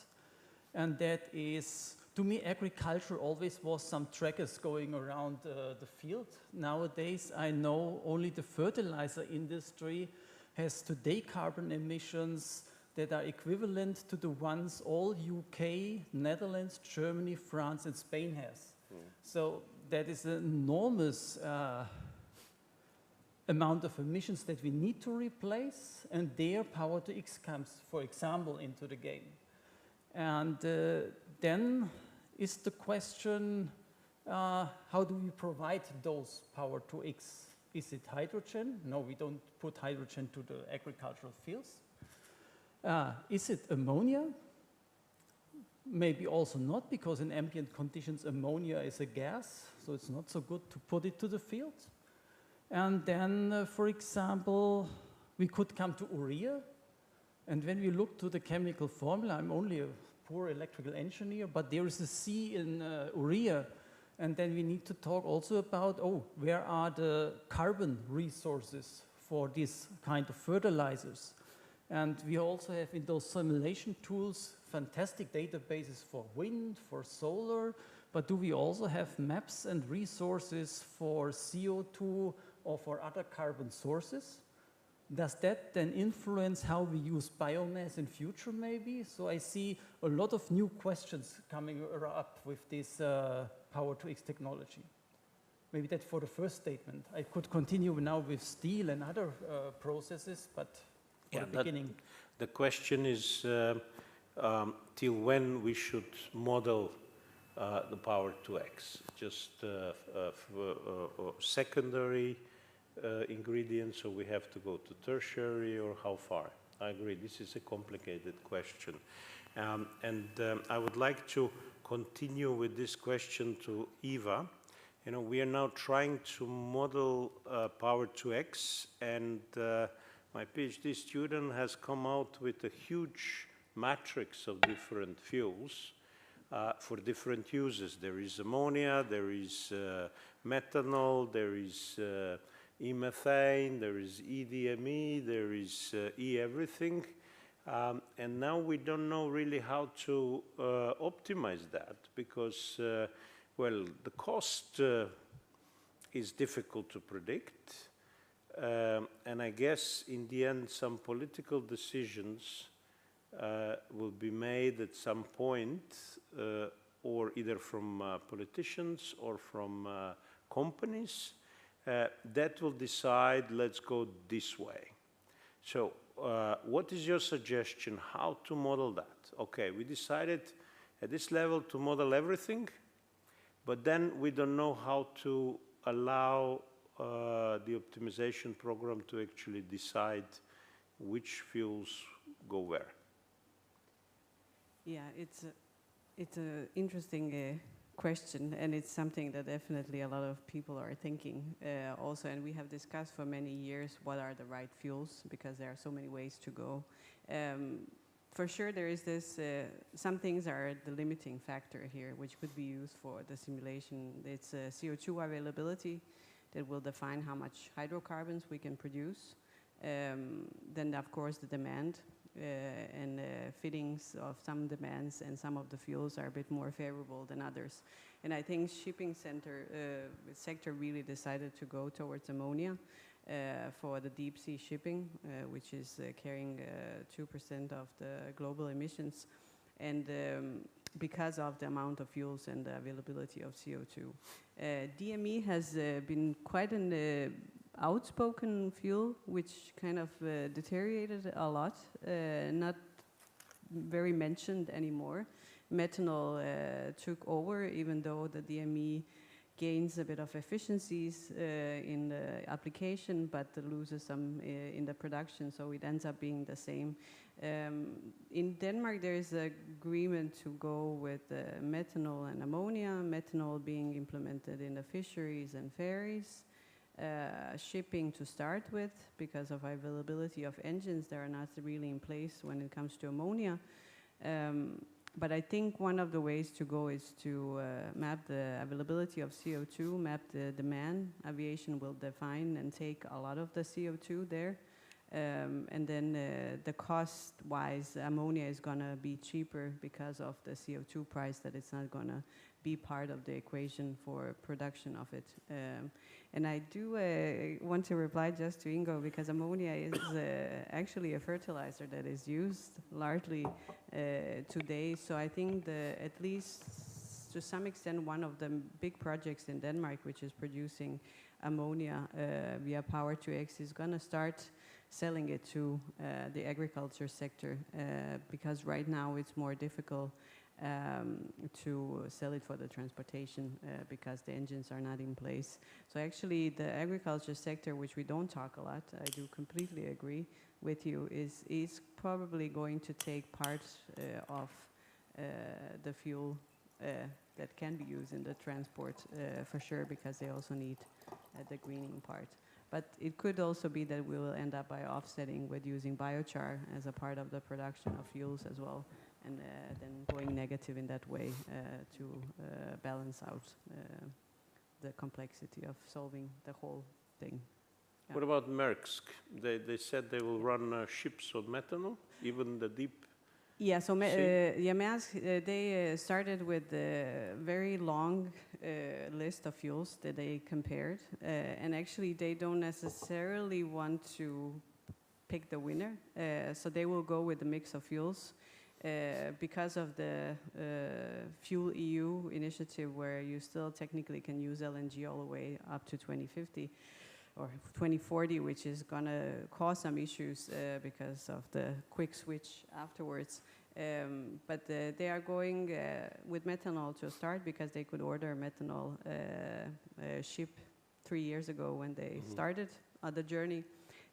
S4: And that is, to me, agriculture always was some trackers going around the field. Nowadays, I know only the fertilizer industry has today carbon emissions that are equivalent to the ones all UK, Netherlands, Germany, France, and Spain has. So that is an enormous amount of emissions that we need to replace, and there power to X comes, for example, into the game. And then is the question, how do we provide those power to X? Is it hydrogen? No, we don't put hydrogen to the agricultural fields. Is it ammonia? Maybe also not, because in ambient conditions ammonia is a gas, so it's not so good to put it to the field. And then, for example, we could come to urea. And when we look to the chemical formula, I'm only a poor electrical engineer, but there is a C in urea. And then we need to talk also about, oh, where are the carbon resources for this kind of fertilizers? And we also have in those simulation tools fantastic databases for wind, for solar, but do we also have maps and resources for CO2 or for other carbon sources? Does that then influence how we use biomass in future maybe? So I see a lot of new questions coming up with this power-to-X technology. Maybe that's for the first statement. I could continue now with steel and other processes, but for the beginning.
S1: The question is till when we should model the power-to-X? Just secondary ingredients, or we have to go to tertiary, or how far? I agree, this is a complicated question. I would like to continue with this question to Eva. You know, we are now trying to model power-to-X, and my PhD student has come out with a huge matrix of different fuels for different uses. There is ammonia, there is methanol, there is e-methane, there is EDME, there is e-everything. And now we don't know really how to optimize that because, well, the cost is difficult to predict. And I guess in the end some political decisions will be made at some point, or either from politicians or from companies that will decide, let's go this way. So what is your suggestion how to model that? Okay, we decided at this level to model everything, but then we don't know how to allow the optimization program to actually decide which fuels go where.
S5: Yeah, it's an interesting question, and it's something that definitely a lot of people are thinking also, and we have discussed for many years what are the right fuels, because there are so many ways to go. For sure there is this, some things are the limiting factor here, which could be used for the simulation. It's CO2 availability that will define how much hydrocarbons we can produce. Then of course the demand and fittings of some demands, and some of the fuels are a bit more favorable than others. And I think shipping sector really decided to go towards ammonia for the deep sea shipping, which is carrying 2% of the global emissions, and because of the amount of fuels and the availability of CO2. DME has been quite an outspoken fuel, which kind of deteriorated a lot, not very mentioned anymore. Methanol took over, even though the DME gains a bit of efficiencies in the application, but loses some in the production, so it ends up being the same. In Denmark, there is an agreement to go with methanol and ammonia, methanol being implemented in the fisheries and ferries. Shipping to start with, because of availability of engines that are not really in place when it comes to ammonia. But I think one of the ways to go is to map the availability of CO2, map the demand. Aviation will define and take a lot of the CO2 there. And then the cost-wise, ammonia is going to be cheaper because of the CO2 price, that it's not going to be part of the equation for production of it. And I do want to reply just to Ingo, because ammonia is actually a fertilizer that is used largely today. So I think at least to some extent one of the big projects in Denmark, which is producing ammonia via power-to-X, is going to start selling it to the agriculture sector, because right now it's more difficult to sell it for the transportation because the engines are not in place. So actually the agriculture sector, which we don't talk a lot, I do completely agree with you, is probably going to take parts of the fuel that can be used in the transport for sure, because they also need the greening part. But it could also be that we will end up by offsetting with using biochar as a part of the production of fuels as well, and then going negative in that way to balance out the complexity of solving the whole thing. Yeah.
S1: What about Maersk? They said they will run ships on methanol, even the deep.
S5: Yeah, so Maersk, they started with a very long list of fuels that they compared, and actually they don't necessarily want to pick the winner. So they will go with the mix of fuels. Because of the Fuel EU initiative, where you still technically can use LNG all the way up to 2050 or 2040, which is going to cause some issues because of the quick switch afterwards. But they are going with methanol to start, because they could order methanol ship 3 years ago when they started the journey.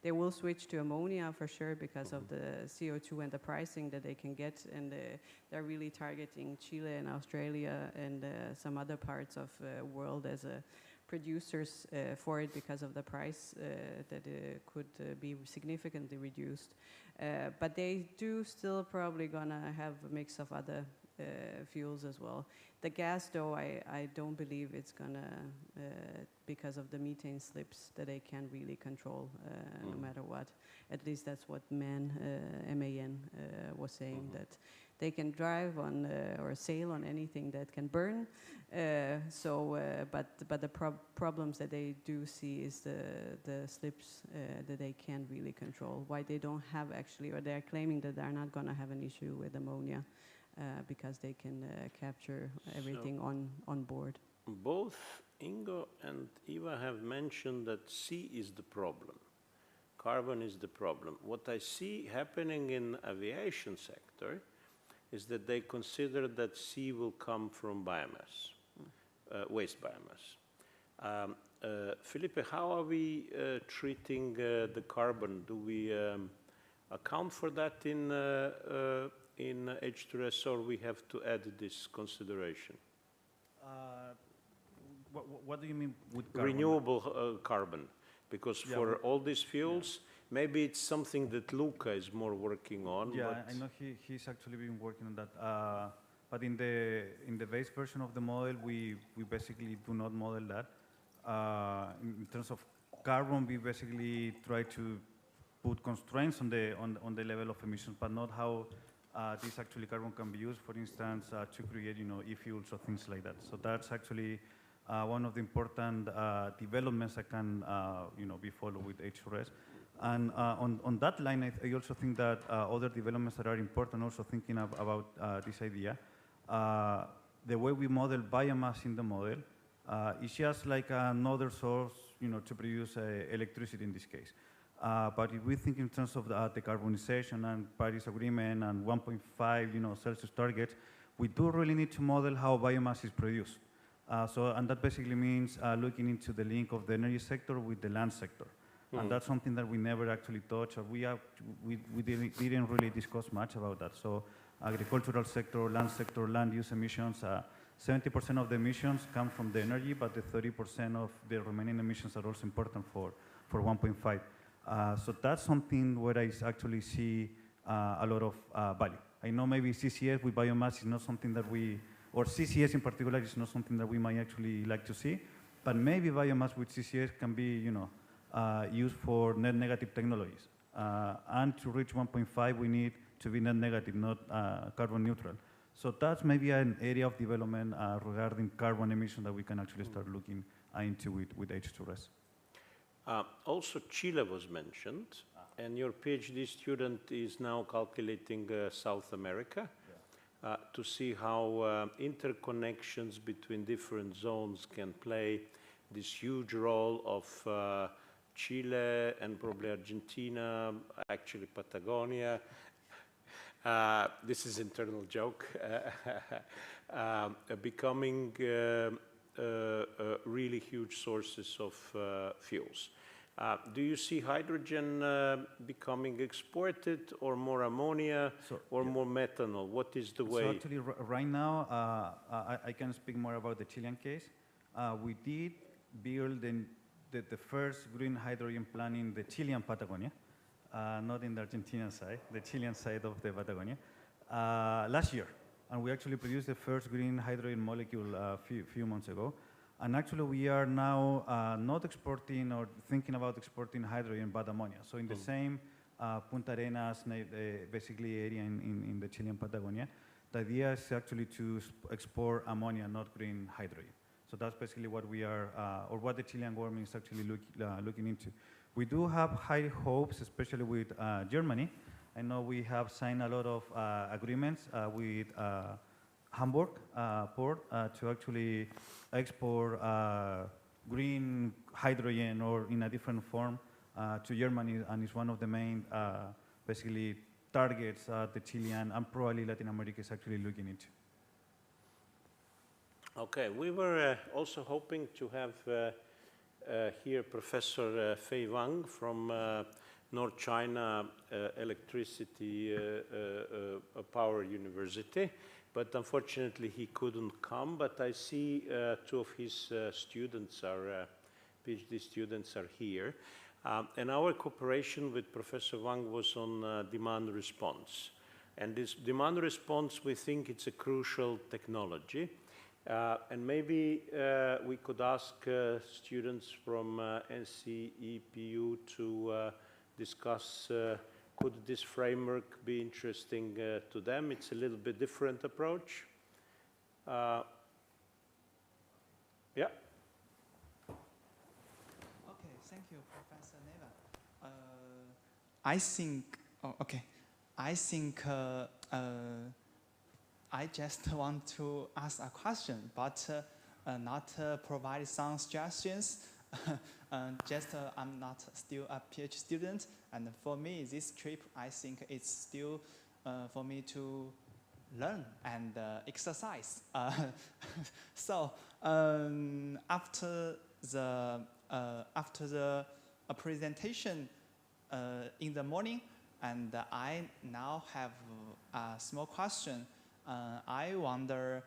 S5: They will switch to ammonia for sure, because of the CO2 and the pricing that they can get, and they're really targeting Chile and Australia and some other parts of the world as producers for it, because of the price that could be significantly reduced. But they do still probably gonna have a mix of other fuels as well. The gas, though, I don't believe it's gonna, because of the methane slips that they can't really control no matter what. At least that's what MAN was saying, that they can drive on or sail on anything that can burn. But the problems that they do see is the slips that they can't really control. Why they don't have actually, or they're claiming that they're not gonna have an issue with ammonia. Because they can capture everything on board.
S1: Both Ingo and Eva have mentioned that sea is the problem. Carbon is the problem. What I see happening in aviation sector is that they consider that sea will come from biomass, waste biomass. Felipe, how are we treating the carbon? Do we account for that in H2S, or we have to add this consideration?
S2: What do you mean with carbon?
S1: Renewable carbon, because for all these fuels, maybe it's something that Luca is more working on.
S2: Yeah, I know he's actually been working on that. But in the base version of the model, we basically do not model that. In terms of carbon, we basically try to put constraints on the level of emissions, but not how this actually carbon can be used, for instance, to create, e-fuels or things like that. So that's actually one of the important developments that can, be followed with H2S. And on that line, I also think that other developments that are important, also thinking about this idea, the way we model biomass in the model is just like another source, to produce electricity in this case. But if we think in terms of the decarbonization and Paris Agreement and 1.5, Celsius targets, we do really need to model how biomass is produced. And that basically means looking into the link of the energy sector with the land sector. And that's something that we never actually touched, or we didn't really discuss much about that. So agricultural sector, land use emissions, 70% of the emissions come from the energy, but the 30% of the remaining emissions are also important for 1.5. So that's something where I actually see a lot of value. I know maybe CCS with biomass is not something that or CCS in particular is not something that we might actually like to see, but maybe biomass with CCS can be, used for net negative technologies. And to reach 1.5, we need to be net negative, not carbon neutral. So that's maybe an area of development regarding carbon emission that we can actually start looking into with H2S.
S1: Also, Chile was mentioned, and your PhD student is now calculating South America to see how interconnections between different zones can play this huge role of Chile and probably Argentina, actually Patagonia. This is an internal joke, becoming really huge sources of fuels. Do you see hydrogen becoming exported, or more ammonia, or more methanol? What is the way?
S2: So actually, right now, I can speak more about the Chilean case. We did build the first green hydrogen plant in the Chilean Patagonia, not in the Argentinian side, the Chilean side of the Patagonia, last year. And we actually produced the first green hydrogen molecule a few months ago. And actually, we are now not exporting or thinking about exporting hydrogen, but ammonia. So in the same Punta Arenas, basically area in the Chilean Patagonia, the idea is actually to export ammonia, not green hydrogen. So that's basically what we are, or what the Chilean government is actually looking into. We do have high hopes, especially with Germany. I know we have signed a lot of agreements with Hamburg port to actually export green hydrogen or in a different form to Germany, and it's one of the main basically targets the Chilean and probably Latin America is actually looking into.
S1: Okay, we were also hoping to have here Professor Fei Wang from North China Electricity Power University, but unfortunately he couldn't come. But I see two of his students are, PhD students are here. And our cooperation with Professor Wang was on demand response. And this demand response, we think it's a crucial technology. And maybe we could ask students from NCEPU to discuss could this framework be interesting to them. It's a little bit different approach. Yeah.
S6: Okay, thank you, Professor Neva. I think, oh, okay. I think I just want to ask a question, but not provide some suggestions. I'm not still a PhD student, and for me, this trip, I think it's still for me to learn and exercise. So after the presentation in the morning, and I now have a small question. I wonder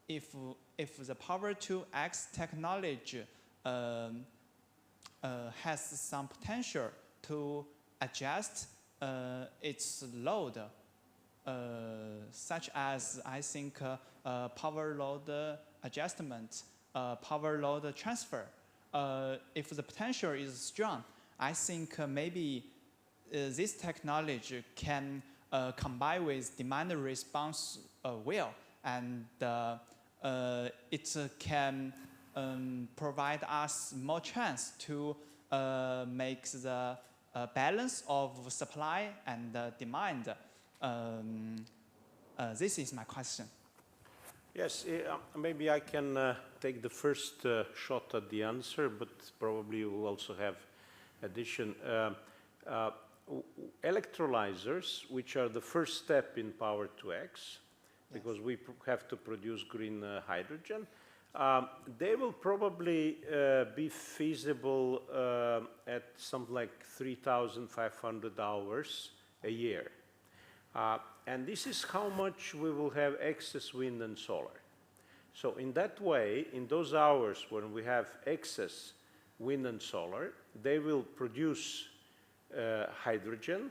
S6: if the Power-to-X technology has some potential to adjust its load, such as I think power load adjustment, power load transfer. If the potential is strong, I think maybe this technology can combine with demand response well, and it can provide us more chance to make the balance of supply and demand. This is my question.
S1: Yes, maybe I can take the first shot at the answer, but probably you will also have addition. Electrolyzers, which are the first step in Power-to-X, because we have to produce green hydrogen, they will probably be feasible at something like 3,500 hours a year. And this is how much we will have excess wind and solar. So in that way, in those hours when we have excess wind and solar, they will produce hydrogen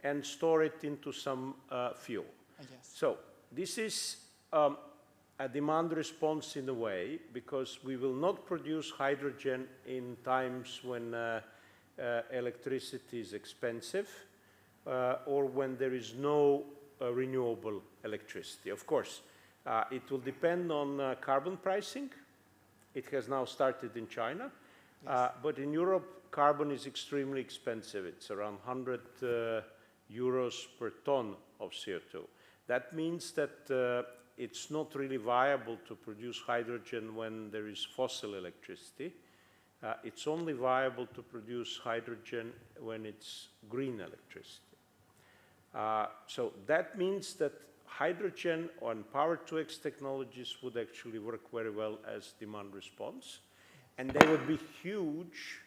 S1: and store it into some fuel.
S6: Yes.
S1: So this is a demand response in a way, because we will not produce hydrogen in times when electricity is expensive or when there is no renewable electricity. Of course, it will depend on carbon pricing. It has now started in China, yes. But in Europe, carbon is extremely expensive. It's around 100 euros per ton of CO2. That means that it's not really viable to produce hydrogen when there is fossil electricity. It's only viable to produce hydrogen when it's green electricity. So that means that hydrogen and Power-to-X technologies would actually work very well as demand response. And they would be huge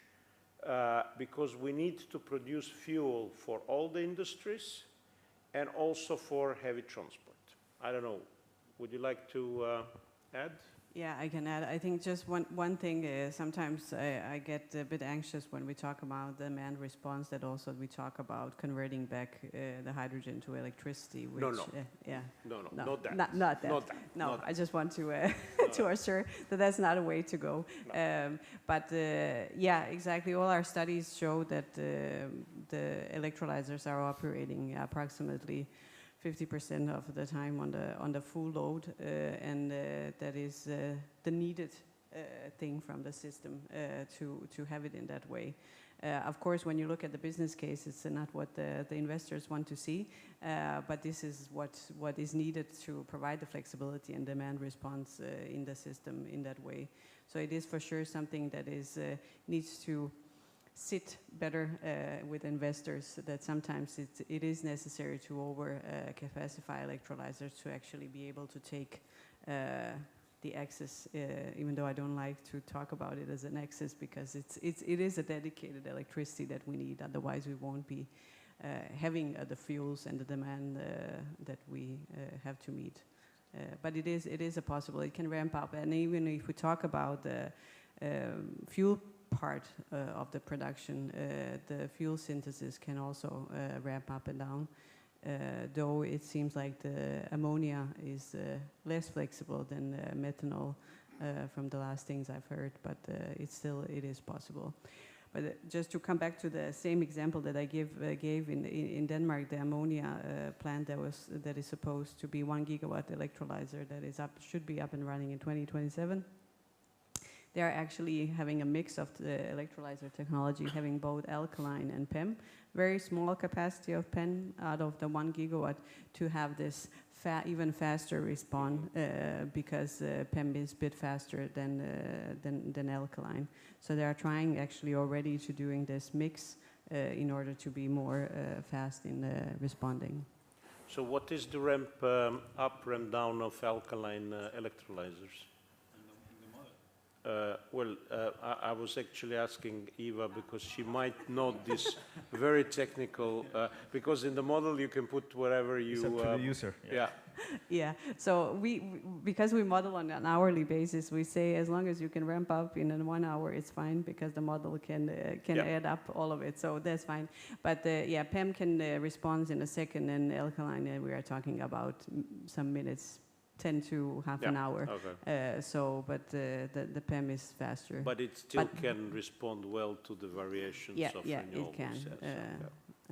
S1: because we need to produce fuel for all the industries and also for heavy transport. I don't know, would you like to add?
S5: Yeah, I can add. I think just one thing is sometimes I get a bit anxious when we talk about demand response, that also we talk about converting back the hydrogen to electricity. Which,
S1: no.
S5: Yeah.
S1: No,
S5: not that.
S1: Not that.
S5: No,
S1: not
S5: I just want to to assure that that's not a way to go. No. But yeah, exactly. All our studies show that the electrolyzers are operating approximately 50% of the time on the full load, and that is the needed thing from the system to have it in that way. Of course, when you look at the business case, it's not what the investors want to see, but this is what is needed to provide the flexibility and demand response in the system in that way. So it is for sure something that needs to sit better with investors, that sometimes it is necessary to over-capacify electrolyzers to actually be able to take the excess, even though I don't like to talk about it as an excess, because it is a dedicated electricity that we need. Otherwise, we won't be having the fuels and the demand that we have to meet. But it is a possible. It can ramp up, and even if we talk about the fuel part of the production, the fuel synthesis can also ramp up and down. Though it seems like the ammonia is less flexible than methanol from the last things I've heard, but it is possible. But just to come back to the same example that I gave in Denmark, the ammonia plant that is supposed to be 1 gigawatt electrolyzer that should be up and running in 2027. They are actually having a mix of the electrolyzer technology, having both alkaline and PEM. Very small capacity of PEM out of the 1 gigawatt to have this even faster response because PEM is a bit faster than alkaline. So they are trying actually already to doing this mix in order to be more fast in responding.
S1: So what is the ramp up, ramp down of alkaline electrolyzers? I was actually asking Eva because she might know this very technical, because in the model you can put whatever you...
S7: It's up to the user.
S1: Yeah.
S5: Yeah, so because we model on an hourly basis, we say as long as you can ramp up in 1 hour, it's fine, because the model can add up all of it, so that's fine. But yeah, PEM can respond in a second, and alkaline, we are talking about some minutes, 10 to half an hour.
S1: Okay.
S5: But the PEM is faster.
S1: But it still can respond well to the variations of renewables.
S5: Yeah, it can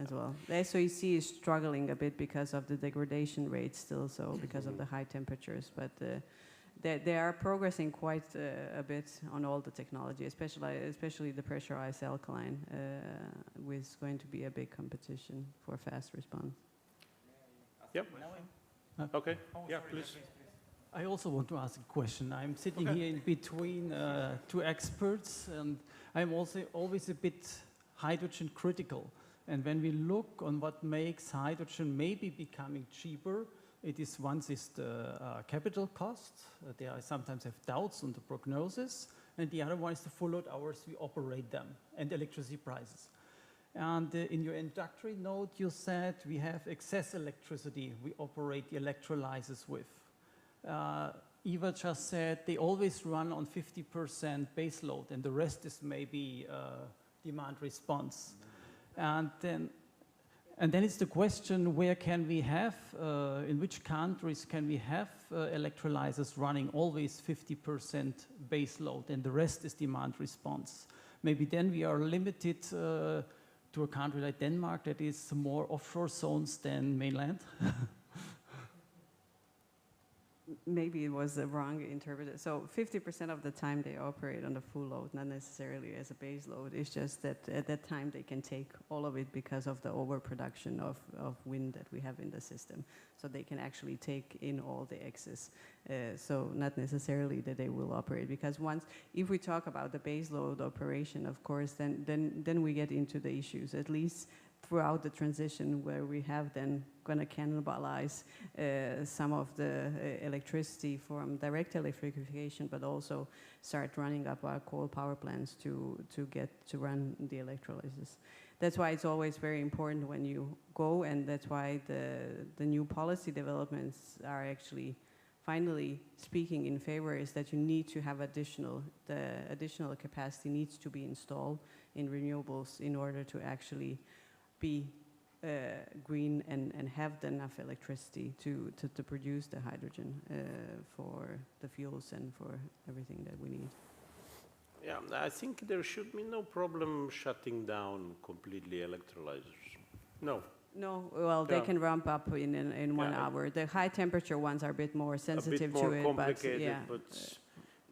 S5: as well. The SOEC is struggling a bit because of the degradation rate still, so because of the high temperatures. But they are progressing quite a bit on all the technology, especially the pressurized alkaline, is going to be a big competition for fast response.
S1: Yep. Okay. Yeah, please.
S4: I also want to ask a question. I'm sitting here in between two experts, and I'm also always a bit hydrogen critical. And when we look on what makes hydrogen maybe becoming cheaper, one is the capital cost. There I sometimes have doubts on the prognosis. And the other one is the full load hours we operate them and electricity prices. And in your introductory note, you said we have excess electricity we operate the electrolyzers with. Eva just said they always run on 50% base load, and the rest is maybe demand response. And then it's the question, where can we have, in which countries can we have electrolyzers running always 50% base load, and the rest is demand response? Maybe then we are limited to a country like Denmark that is more offshore zones than mainland.
S5: Maybe it was wrong interpreted. So 50% of the time they operate on the full load, not necessarily as a base load. It's just that at that time they can take all of it because of the overproduction of wind that we have in the system. So they can actually take in all the excess. So not necessarily that they will operate, because if we talk about the base load operation, of course, then we get into the issues, at least throughout the transition, where we have then going to cannibalize some of the electricity from direct electrification, but also start running up our coal power plants to run the electrolyzers. That's why it's always very important when you go, and that's why the new policy developments are actually finally speaking in favor, is that you need to have the additional capacity needs to be installed in renewables in order to actually be green and have enough electricity to produce the hydrogen for the fuels and for everything that we need.
S1: Yeah, I think there should be no problem shutting down completely electrolyzers. No.
S5: No, well, they can ramp up in 1 hour. The high temperature ones are a bit more sensitive to it,
S1: complicated, but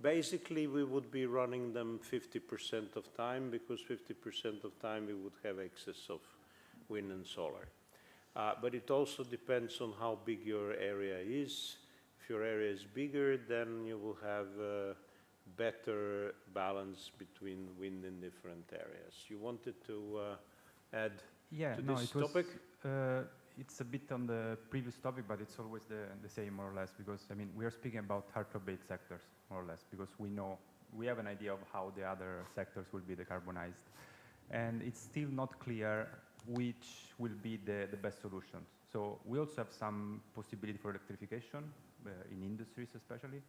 S1: Basically, we would be running them 50% of time, because 50% of time we would have excess of wind and solar. But it also depends on how big your area is. If your area is bigger, then you will have a better balance between wind in different areas. You wanted to add to this topic?
S7: It's a bit on the previous topic, but it's always the same, more or less, because, I mean, we are speaking about hard-to-abate sectors, more or less, because we have an idea of how the other sectors will be decarbonized. And it's still not clear which will be the best solutions. So we also have some possibility for electrification in industries especially,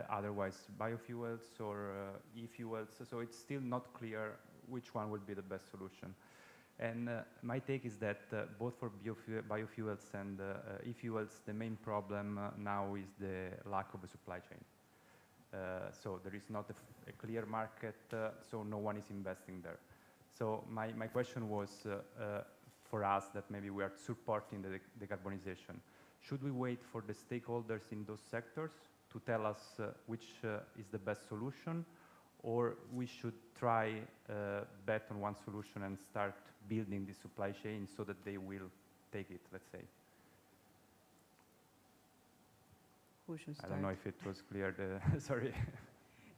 S7: otherwise biofuels or e-fuels. So it's still not clear which one will be the best solution. And my take is that both for biofuels and e-fuels, the main problem now is the lack of a supply chain. So there is not a clear market, so no one is investing there. So my question was for us that maybe we are supporting the decarbonization. Should we wait for the stakeholders in those sectors to tell us which is the best solution, or we should try bet on one solution and start building the supply chain so that they will take it, let's say?
S5: Who should start?
S7: I don't know if it was clear, sorry.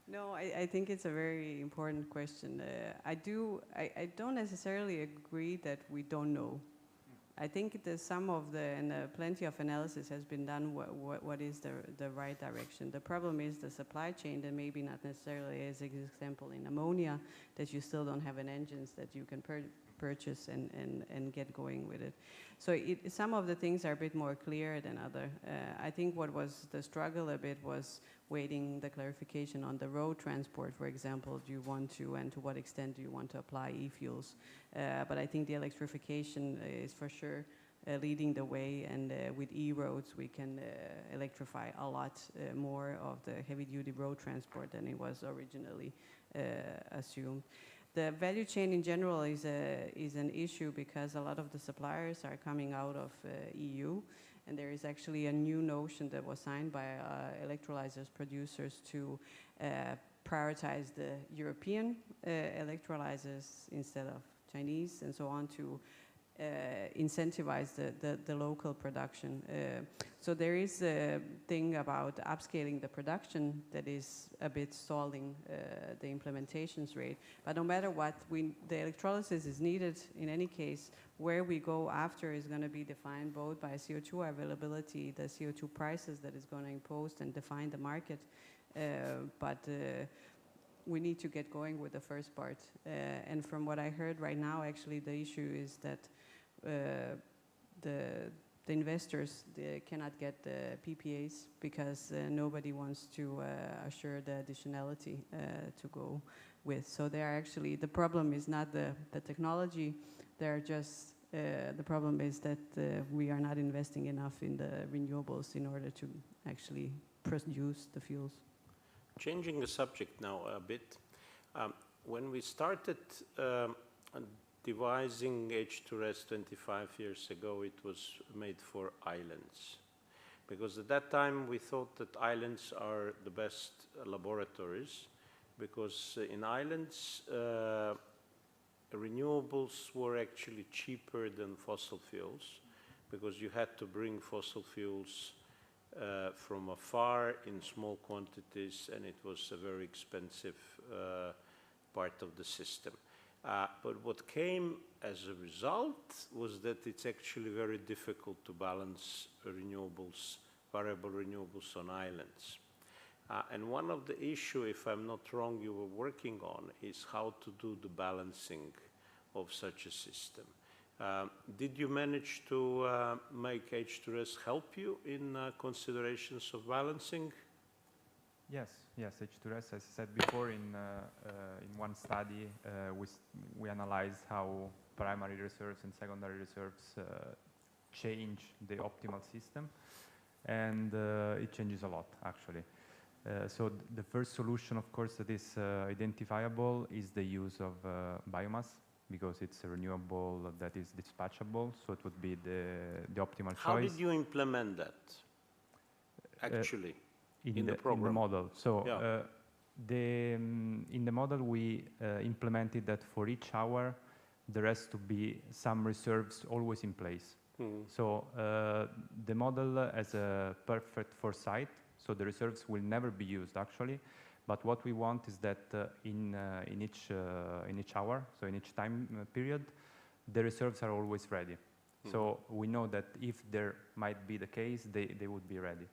S5: No, I think it's a very important question. I don't necessarily agree that we don't know. I think there's some of and plenty of analysis has been done what is the right direction. The problem is the supply chain, that maybe not necessarily as an example in ammonia, that you still don't have an engines that you can purchase and get going with it. So some of the things are a bit more clear than other. I think what was the struggle a bit was waiting the clarification on the road transport, for example. Do you want to, and to what extent do you want to apply e-fuels? But I think the electrification is for sure leading the way, and with e-roads we can electrify a lot more of the heavy-duty road transport than it was originally assumed. The value chain in general is an issue because a lot of the suppliers are coming out of EU, and there is actually a new notion that was signed by electrolyzers producers to prioritize the European electrolyzers instead of Chinese, and so on, to incentivize the local production. So there is a thing about upscaling the production that is a bit stalling the implementations rate. But no matter what, the electrolysis is needed in any case. Where we go after is going to be defined both by CO2 availability, the CO2 prices that is going to impose and define the market. But we need to get going with the first part. And from what I heard right now, actually the issue is that the investors, they cannot get the PPAs because nobody wants to assure the additionality to go with. So they are actually, the problem is not the technology, they're just, the problem is that we are not investing enough in the renewables in order to actually produce the fuels.
S1: Changing the subject now a bit, when we started devising H2RES 25 years ago, it was made for islands. Because at that time we thought that islands are the best laboratories, because in islands renewables were actually cheaper than fossil fuels, because you had to bring fossil fuels from afar in small quantities, and it was a very expensive part of the system. But what came as a result was that it's actually very difficult to balance renewables, variable renewables on islands. And one of the issues, if I'm not wrong, you were working on is how to do the balancing of such a system. Did you manage to make H2RES help you in considerations of balancing?
S7: Yes, H2RES, as I said before, in one study, we analyzed how primary reserves and secondary reserves change the optimal system, and it changes a lot, actually. So the first solution, of course, that is identifiable is the use of biomass, because it's a renewable that is dispatchable, so it would be the optimal choice.
S1: How did you implement that, actually? in the program.
S7: In the model. So
S1: Yeah.
S7: in the model we implemented that for each hour there has to be some reserves always in place. So the model has a perfect foresight, so the reserves will never be used actually. But what we want is that in each hour, so in each time period, the reserves are always ready. So we know that if there might be the case, they would be ready.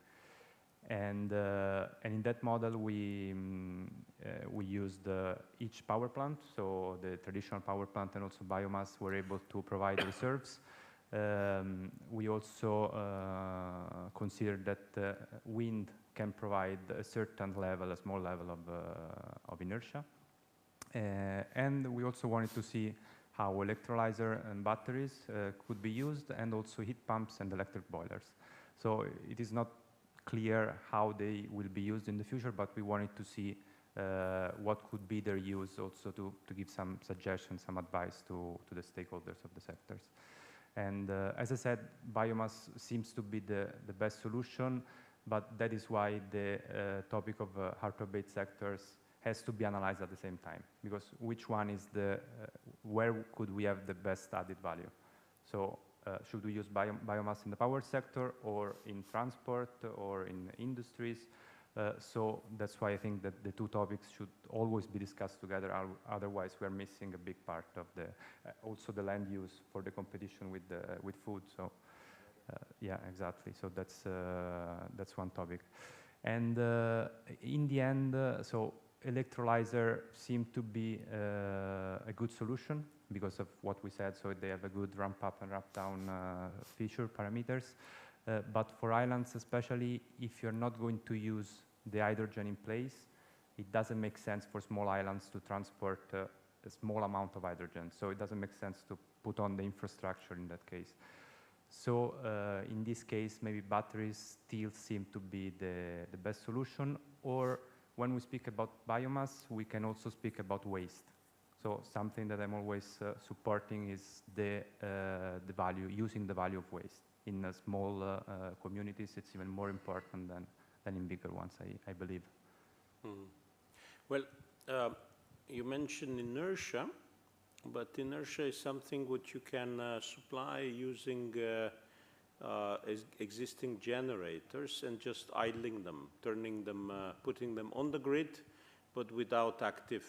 S7: And in that model, we used each power plant, so the traditional power plant and also biomass were able to provide reserves. We also considered that wind can provide a certain level, a small level of inertia. And we also wanted to see how electrolyzer and batteries could be used, and also heat pumps and electric boilers. So it is not clear how they will be used in the future, but we wanted to see what could be their use, also to give some suggestions, some advice to the stakeholders of the sectors. And as I said, biomass seems to be the best solution, but that is why the topic of hard-to-abate sectors has to be analyzed at the same time, because which one is where could we have the best added value? So should we use biomass in the power sector, or in transport, or in industries? So that's why I think that the two topics should always be discussed together, otherwise we are missing a big part of also the land use for the competition with food. So yeah, exactly. So that's one topic. And in the end, so electrolyzer seemed to be a good solution because of what we said. So they have a good ramp up and ramp down feature parameters. But for islands, especially if you're not going to use the hydrogen in place, it doesn't make sense for small islands to transport a small amount of hydrogen. So it doesn't make sense to put on the infrastructure in that case. So in this case, maybe batteries still seem to be the best solution. Or when we speak about biomass, we can also speak about waste. So something that I'm always supporting is the value, using the value of waste. In small communities, it's even more important than in bigger ones, I believe.
S1: Well, you mentioned inertia, but inertia is something which you can supply using existing generators and just idling them, turning them, putting them on the grid, but without active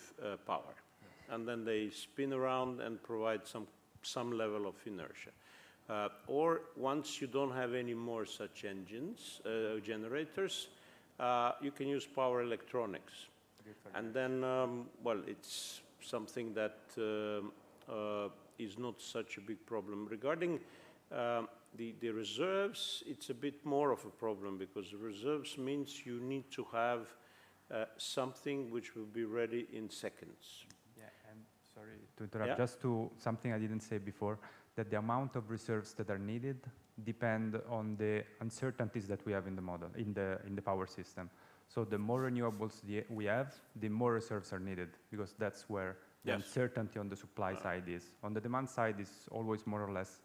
S1: power. And then they spin around and provide some level of inertia. Or once you don't have any more such engines, generators, you can use power electronics. And then, well, it's something that is not such a big problem. Regarding the reserves, it's a bit more of a problem, because reserves means you need to have something which will be ready in seconds.
S7: Yeah, and sorry to interrupt, just to something I didn't say before, that the amount of reserves that are needed depend on the uncertainties that we have in the model, in the power system. So the more renewables we have, the more reserves are needed, because that's where the uncertainty on the supply side is. On the demand side is always more or less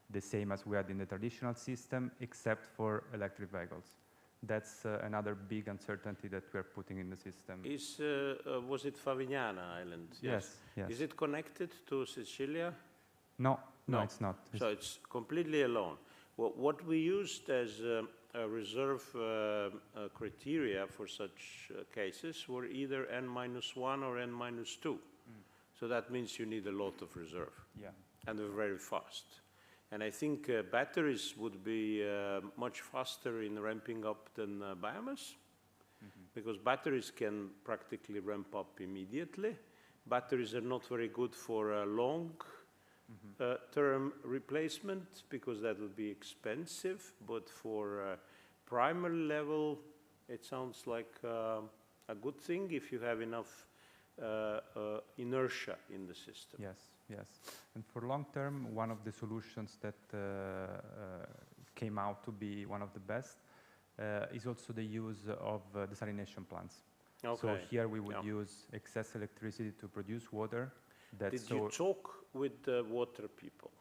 S7: the same as we had in the traditional system, except for electric vehicles. That's another big uncertainty that we are putting in the system.
S1: Was it Favignana Island?
S7: Yes.
S1: Is it connected to Sicilia?
S7: No, it's not.
S1: So it's completely alone. Well, what we used as a reserve criteria for such cases were either N-1 or N-2. So that means you need a lot of reserve.
S7: Yeah.
S1: And they're very fast. And I think batteries would be much faster in ramping up than biomass, because batteries can practically ramp up immediately. Batteries are not very good for long term replacement, because that would be expensive, but for primary level, it sounds like a good thing if you have enough inertia in the system.
S7: Yes. And for long term, one of the solutions that came out to be one of the best is also the use of desalination plants. Okay. So here we would use excess electricity to produce water.
S1: Did you talk with the water people?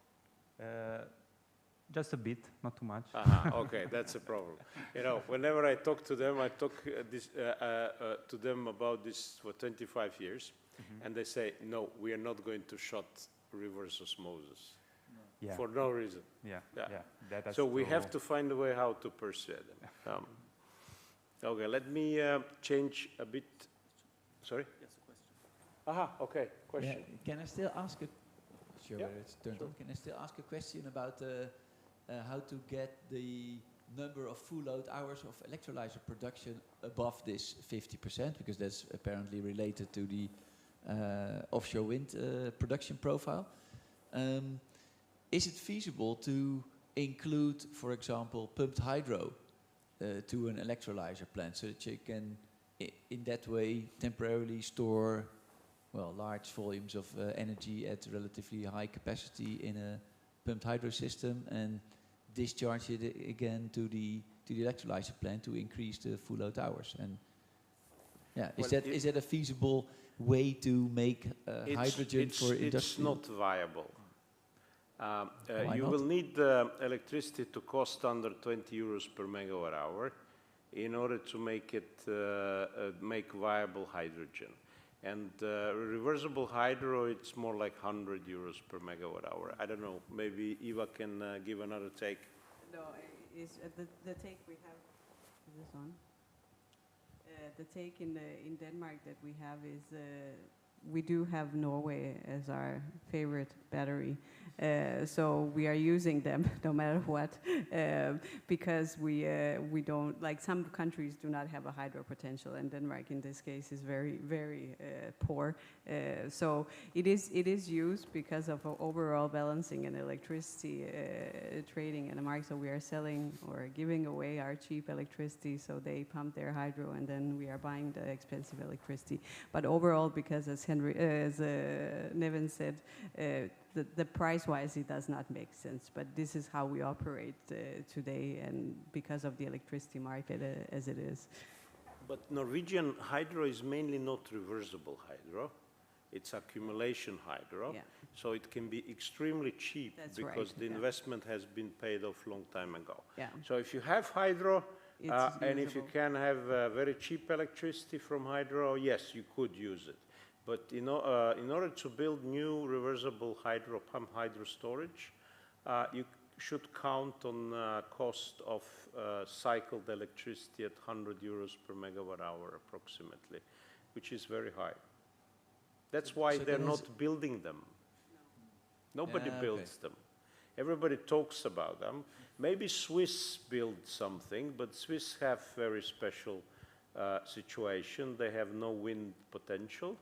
S7: Just a bit, not too much.
S1: Okay, that's a problem. You know, whenever I talk to them, I talk to them about this for 25 years, and they say, no, we are not going to shut reverse osmosis for no reason. So we have to find a way how to persuade them. Okay, let me change a bit. Sorry?
S8: Yes, a question.
S1: Okay, question.
S9: Yeah, can I still ask a
S1: Yeah,
S9: whether it's turned on. Can I still ask a question about how to get the number of full load hours of electrolyzer production above this 50%, because that's apparently related to the offshore wind production profile. Is it feasible to include, for example, pumped hydro to an electrolyzer plant, so that you can, in that way, temporarily store, well, large volumes of energy at relatively high capacity in a pumped hydro system and discharge it again to the electrolyzer plant to increase the full load hours? And yeah, is that a feasible way to make hydrogen for industrial?
S1: It's not viable.
S9: Why
S1: you
S9: not?
S1: will need electricity to cost under 20 euros per megawatt hour in order to make it make viable hydrogen. And reversible hydro, it's more like 100 euros per megawatt hour. I don't know, maybe Eva can give another take.
S5: No, the take we have, is this on? The take in Denmark that we have is, we do have Norway as our favorite battery. So we are using them no matter what, because we don't, like some countries do not have a hydro potential, and Denmark in this case is very, very poor. So it is used because of overall balancing and electricity trading in the market. So we are selling or giving away our cheap electricity, so they pump their hydro and then we are buying the expensive electricity. But overall, because as Nevin said, the price-wise it does not make sense, but this is how we operate today, and because of the electricity market as it is.
S1: But Norwegian hydro is mainly not reversible hydro. It's accumulation hydro.
S5: Yeah.
S1: So it can be extremely cheap.
S5: That's
S1: because
S5: right,
S1: the
S5: yeah.
S1: investment has been paid off long time ago.
S5: Yeah.
S1: So if you have hydro, and if you
S5: usable.
S1: can have very cheap electricity from hydro, yes, you could use it. But in order to build new reversible pumped hydro storage, you should count on cost of cycled electricity at 100 euros per megawatt hour approximately, which is very high. That's why
S9: So
S1: they're
S9: there
S1: not
S9: is-
S1: building them. Nobody
S9: Yeah,
S1: builds them. Everybody talks about them. Maybe Swiss build something, but Swiss have very special situation. They have no wind potential.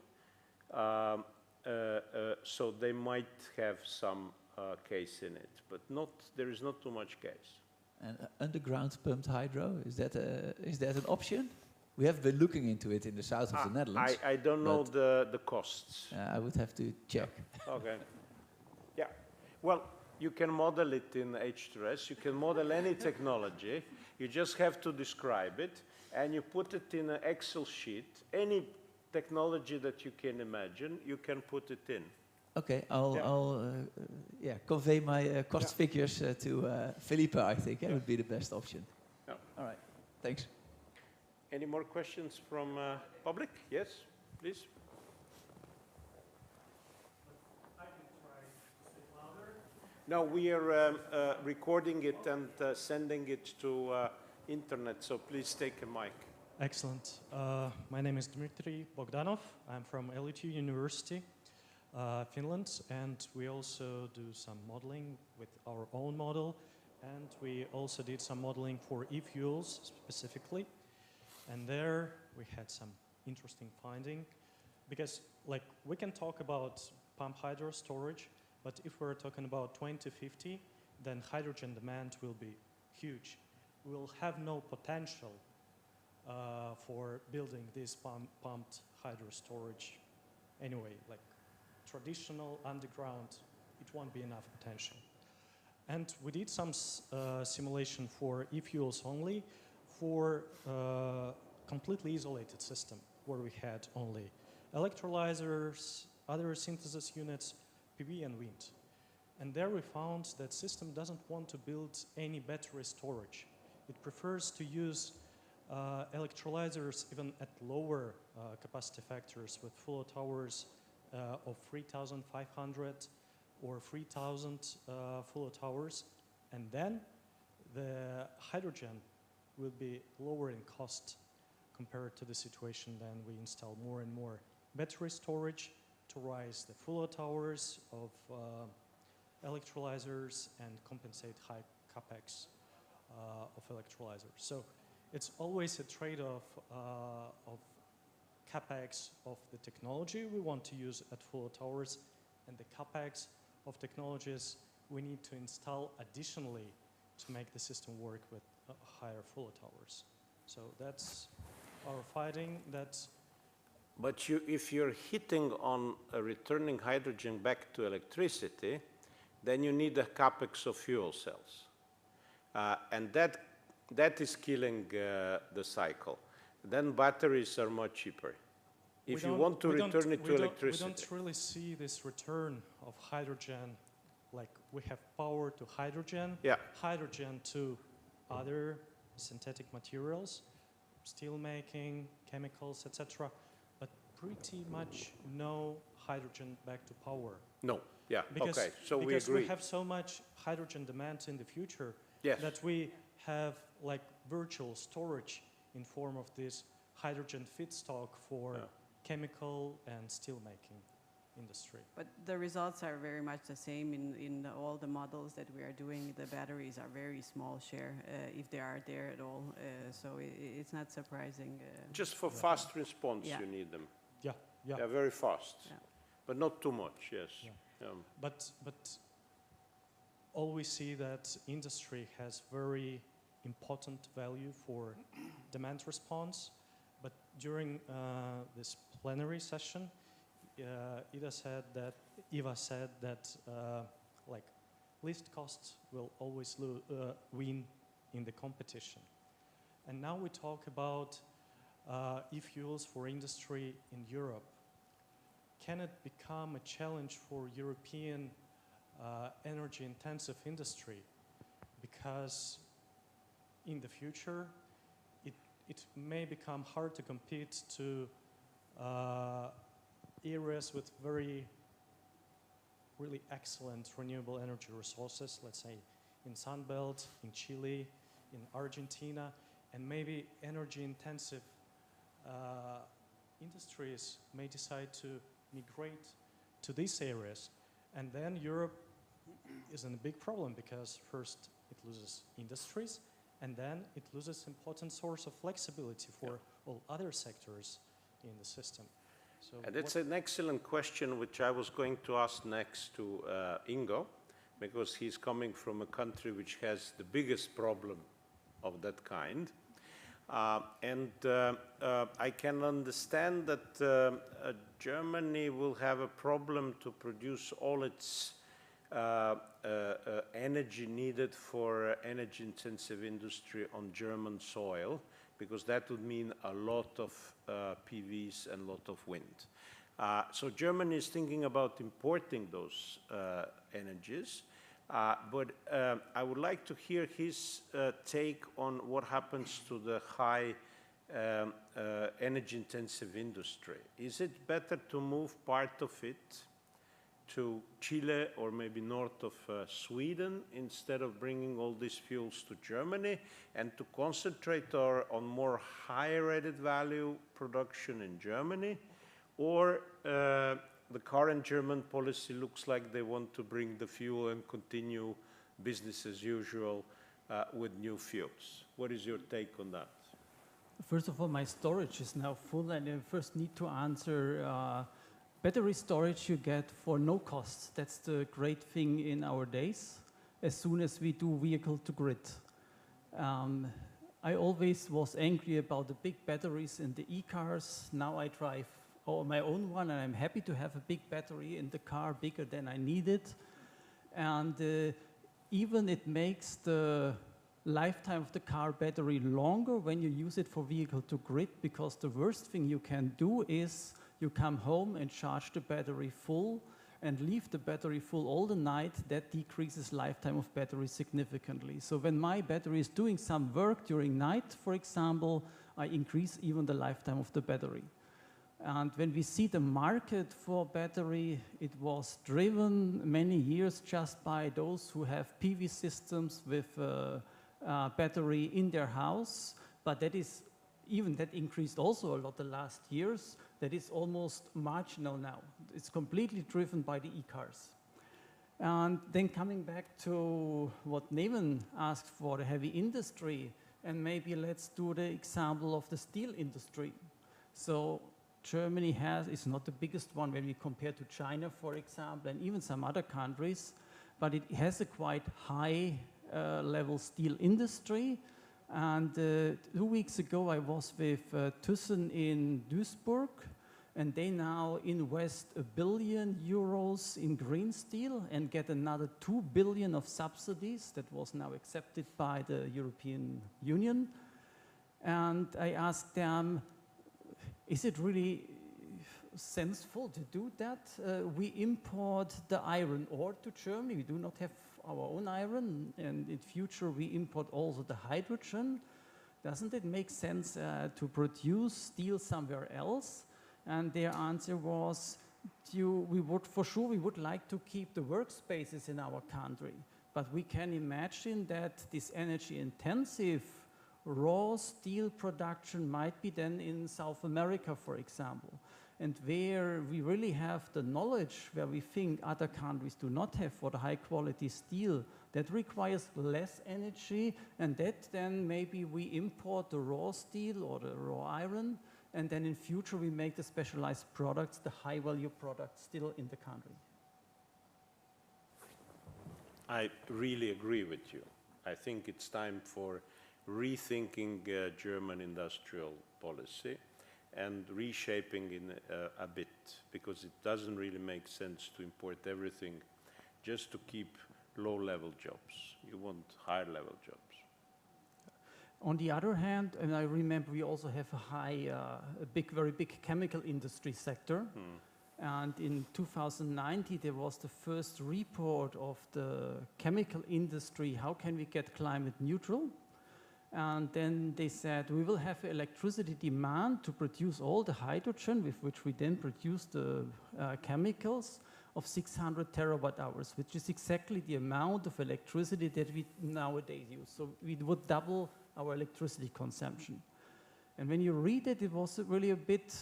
S1: So they might have some case in it, but there is not too much case.
S9: And underground pumped hydro, is that an option? We have been looking into it in the south of the Netherlands.
S1: I don't know the costs.
S9: I would have to check.
S1: Okay. Yeah. Well, you can model it in H2S. You can model any technology. You just have to describe it, and you put it in an Excel sheet. Any technology that you can imagine, you can put it in.
S9: Okay, I'll convey my cost figures to Felipe. I think that would be the best option.
S1: Yeah.
S9: All right, thanks.
S1: Any more questions from public? Yes, please.
S10: I can try to speak louder.
S1: No, we are recording it and sending it to internet, so please take a mic.
S10: Excellent. My name is Dmitry Bogdanov. I'm from LUT University, Finland, and we also do some modeling with our own model, and we also did some modeling for e-fuels specifically. And there we had some interesting finding, because like we can talk about pumped hydro storage, but if we're talking about 2050, then hydrogen demand will be huge. We'll have no potential for building this pumped hydro storage anyway. Like traditional underground, it won't be enough potential. And we did some simulation for e-fuels only, for completely isolated system where we had only electrolyzers, other synthesis units, PV and wind. And there we found that system doesn't want to build any battery storage. It prefers to use electrolyzers even at lower capacity factors with full load hours of 3,500 or 3,000 full load hours. And then the hydrogen will be lower in cost compared to the situation then we install more and more battery storage to rise the full load hours of electrolyzers and compensate high capex of electrolyzers. So it's always a trade-off of capex of the technology we want to use at full load hours and the capex of technologies we need to install additionally to make the system work with higher full load hours. So that's our fighting.
S1: But if you're hitting on returning hydrogen back to electricity, then you need a capex of fuel cells. And that is killing the cycle. Then batteries are much cheaper. If you want to return it to electricity.
S10: We don't really see this return of hydrogen, like we have power to hydrogen, hydrogen to other synthetic materials, steel making, chemicals, etc. But pretty much no hydrogen back to power.
S1: No, yeah,
S10: because,
S1: okay, so we agree.
S10: Because we have so much hydrogen demand in the future that we have like virtual storage in form of this hydrogen feedstock for chemical and steel making industry.
S5: But the results are very much the same in all the models that we are doing. The batteries are very small share, if they are there at all. So it's not surprising.
S1: Just for fast response, you need them.
S10: Yeah.
S1: They're very fast, but not too much. Yes.
S10: Yeah. But all we see that industry has very important value for demand response. But during this plenary session, Eva said that like least costs will always win in the competition. And now we talk about e-fuels for industry in Europe. Can it become a challenge for European energy-intensive industry? Because in the future, it may become hard to compete to areas with really excellent renewable energy resources, let's say in Sunbelt, in Chile, in Argentina, and maybe energy-intensive industries may decide to migrate to these areas. And then Europe is in a big problem because first it loses industries, and then it loses important source of flexibility for all other sectors in the system. So
S1: and it's an excellent question, which I was going to ask next to Ingo, because he's coming from a country which has the biggest problem of that kind. I can understand that Germany will have a problem to produce all its energy needed for energy-intensive industry on German soil, because that would mean a lot of PVs and a lot of wind. So Germany is thinking about importing those energies, but I would like to hear his take on what happens to the high energy-intensive industry. Is it better to move part of it to Chile or maybe north of Sweden instead of bringing all these fuels to Germany, and to concentrate on more higher added value production in Germany? Or the current German policy looks like they want to bring the fuel and continue business as usual with new fuels? What is your take on that?
S4: First of all, my storage is now full, and I first need to answer battery storage you get for no cost. That's the great thing in our days, as soon as we do vehicle to grid. I always was angry about the big batteries in the e-cars. Now I drive my own one, and I'm happy to have a big battery in the car, bigger than I need it. And even it makes the lifetime of the car battery longer when you use it for vehicle to grid, because the worst thing you can do is you come home and charge the battery full, and leave the battery full all the night, that decreases lifetime of battery significantly. So when my battery is doing some work during night, for example, I increase even the lifetime of the battery. And when we see the market for battery, it was driven many years just by those who have PV systems with battery in their house, but that is, even that increased also a lot the last years. That is almost marginal now. It's completely driven by the e-cars. And then coming back to what Neven asked for, the heavy industry, and maybe let's do the example of the steel industry. So Germany is not the biggest one when we compare to China, for example, and even some other countries, but it has a quite high level steel industry. And 2 weeks ago, I was with Thyssen in Duisburg, and they now invest €1 billion in green steel and get another 2 billion of subsidies that was now accepted by the European Union. And I asked them, is it really sensible to do that? We import the iron ore to Germany. We do not have our own iron, and in future we import also the hydrogen. Doesn't it make sense to produce steel somewhere else? And their answer was, we would like to keep the workspaces in our country, but we can imagine that this energy-intensive raw steel production might be then in South America, for example, and where we really have the knowledge where we think other countries do not have for the high-quality steel, that requires less energy, and that then maybe we import the raw steel or the raw iron, and then in future we make the specialized products, the high-value products, still in the country.
S1: I really agree with you. I think it's time for rethinking German industrial policy and reshaping in a bit, because it doesn't really make sense to import everything just to keep low-level jobs. You want higher-level jobs.
S4: On the other hand, and I remember we also have very big chemical industry sector. And in 2019, there was the first report of the chemical industry, how can we get climate neutral? And then they said, we will have electricity demand to produce all the hydrogen with which we then produce the chemicals of 600 terawatt hours, which is exactly the amount of electricity that we nowadays use. So we would double our electricity consumption. And when you read it, it was really a bit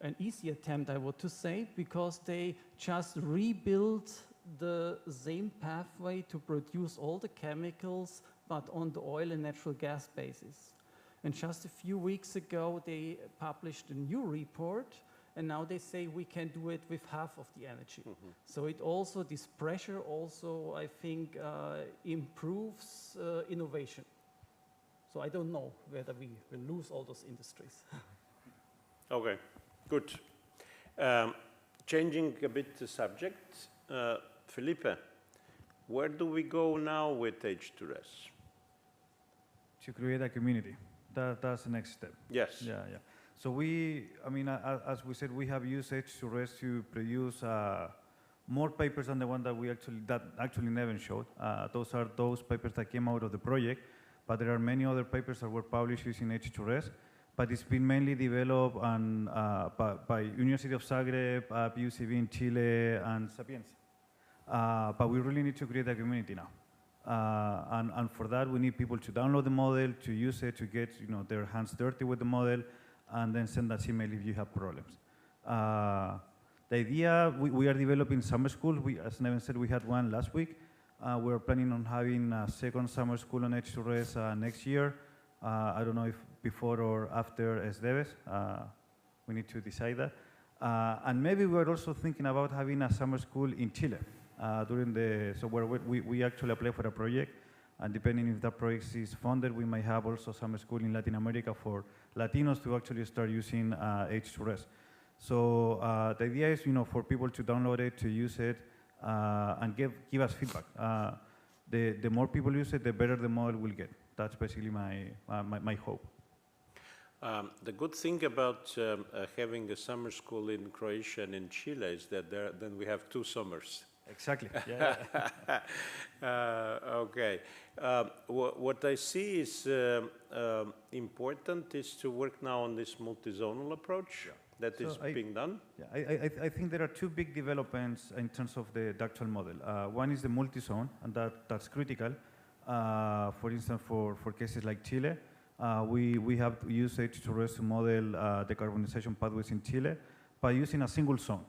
S4: an easy attempt, I would to say, because they just rebuilt the same pathway to produce all the chemicals, but on the oil and natural gas basis. And just a few weeks ago, they published a new report, and now they say we can do it with half of the energy. So it also, this pressure also, I think, improves innovation. So I don't know whether we will lose all those industries.
S1: Okay, good. Changing a bit the subject, Felipe, where do we go now with H2S?
S2: To create a community. That's the next step.
S1: Yes.
S2: Yeah. So as we said, we have used H2S to produce more papers than the one that actually Neven showed. Those are those papers that came out of the project, but there are many other papers that were published using H2S. But it's been mainly developed by University of Zagreb, UCB in Chile, and Sapienza. But we really need to create a community now. And for that, we need people to download the model, to use it, to get their hands dirty with the model, and then send us email if you have problems. The idea, we are developing summer school. As Neven said, we had one last week. We're planning on having a second summer school on H2S next year. I don't know if before or after SDEVES. We need to decide that. And maybe we're also thinking about having a summer school in Chile. Where we actually apply for a project, and depending if that project is funded, we might have also summer school in Latin America for Latinos to actually start using H2S. So the idea is, for people to download it, to use it, and give us feedback. The more people use it, the better the model will get. That's basically my hope.
S1: The good thing about having a summer school in Croatia and in Chile is that then we have 2 summers.
S2: Exactly. Yeah.
S1: Okay. What I see is important is to work now on this multi-zonal approach that is being done.
S2: Yeah, I think there are 2 big developments in terms of the actual model. One is the multi-zone, and that's critical. For instance, for cases like Chile, we have used H2RES to model decarbonization pathways in Chile by using a single zone.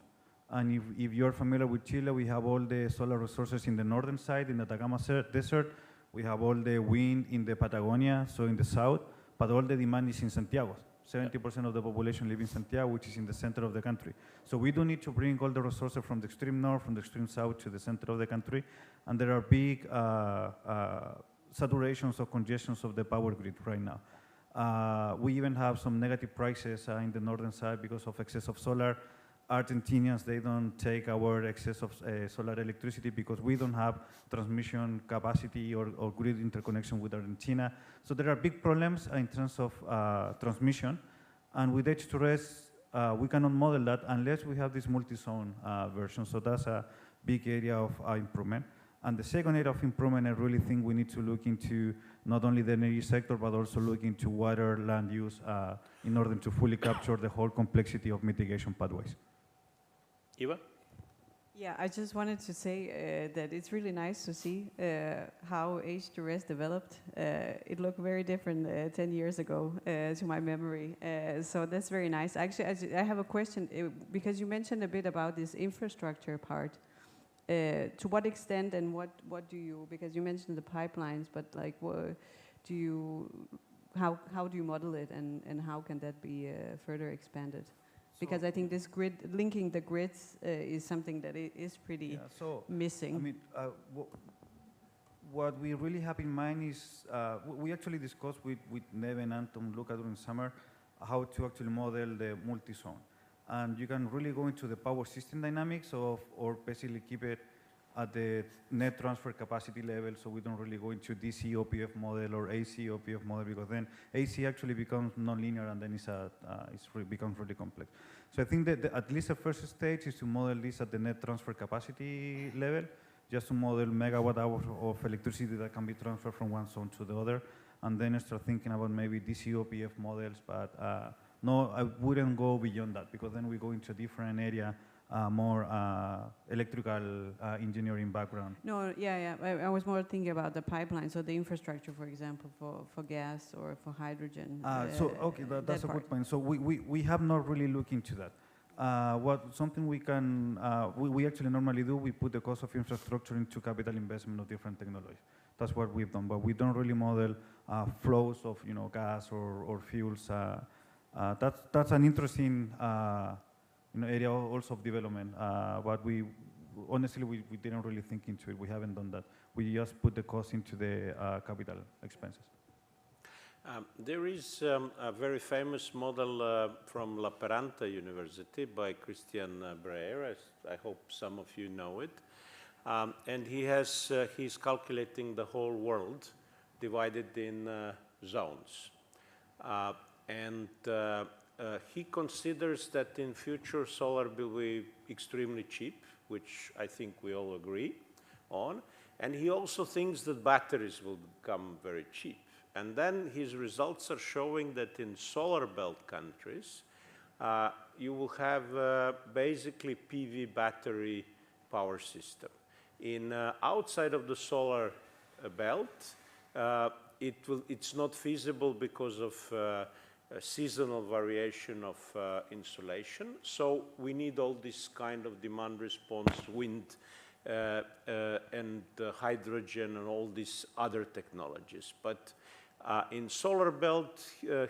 S2: And if you're familiar with Chile, we have all the solar resources in the northern side, in the Atacama Desert. We have all the wind in the Patagonia, so in the south, but all the demand is in Santiago. 70% of the population live in Santiago, which is in the center of the country. So we do need to bring all the resources from the extreme north, from the extreme south to the center of the country. And there are big saturations or congestions of the power grid right now. We even have some negative prices in the northern side because of excess of solar. Argentinians, they don't take our excess of solar electricity because we don't have transmission capacity or grid interconnection with Argentina. So there are big problems in terms of transmission. And with H2RES, we cannot model that unless we have this multi-zone version. So that's a big area of improvement. And the second area of improvement, I really think we need to look into not only the energy sector, but also look into water land use in order to fully capture the whole complexity of mitigation pathways.
S1: Eva?
S5: Yeah, I just wanted to say that it's really nice to see how H2RES developed. It looked very different 10 years ago, to my memory. So that's very nice. Actually, I have a question, because you mentioned a bit about this infrastructure part. To what extent and what do you, because you mentioned the pipelines, but like what do you, how do you model it, and how can that be further expanded? Because I think this grid, linking the grids is something that is pretty missing.
S2: I mean, what we really have in mind is, we actually discussed with Neven and Tom Luca during summer how to actually model the multi-zone. And you can really go into the power system dynamics or basically keep it at the net transfer capacity level, so we don't really go into DC OPF model or AC OPF model, because then AC actually becomes nonlinear and then becomes really complex. So I think that at least the first stage is to model this at the net transfer capacity level, just to model megawatt hours of electricity that can be transferred from one zone to the other, and then start thinking about maybe DC OPF models, but no, I wouldn't go beyond that, because then we go into a different area, more electrical engineering background.
S5: No, yeah. I was more thinking about the pipeline, so the infrastructure, for example, for gas or for hydrogen.
S2: Okay, that's a good point. So we have not really looked into that. Something we can, we actually normally do, we put the cost of infrastructure into capital investment of different technologies. That's what we've done, but we don't really model flows of gas or fuels. That's an interesting area also of development, but honestly we didn't really think into it. We haven't done that. We just put the cost into the capital expenses.
S1: There is a very famous model from La Peranta University by Christian Breyer. I hope some of you know it. And he's calculating the whole world divided in zones. He considers that in future solar will be extremely cheap, which I think we all agree on. And he also thinks that batteries will become very cheap. And then his results are showing that in solar belt countries, you will have basically PV battery power system. Outside of the solar belt, it's not feasible because of seasonal variation of insolation. So we need all this kind of demand response, wind and hydrogen and all these other technologies. But in solar belt,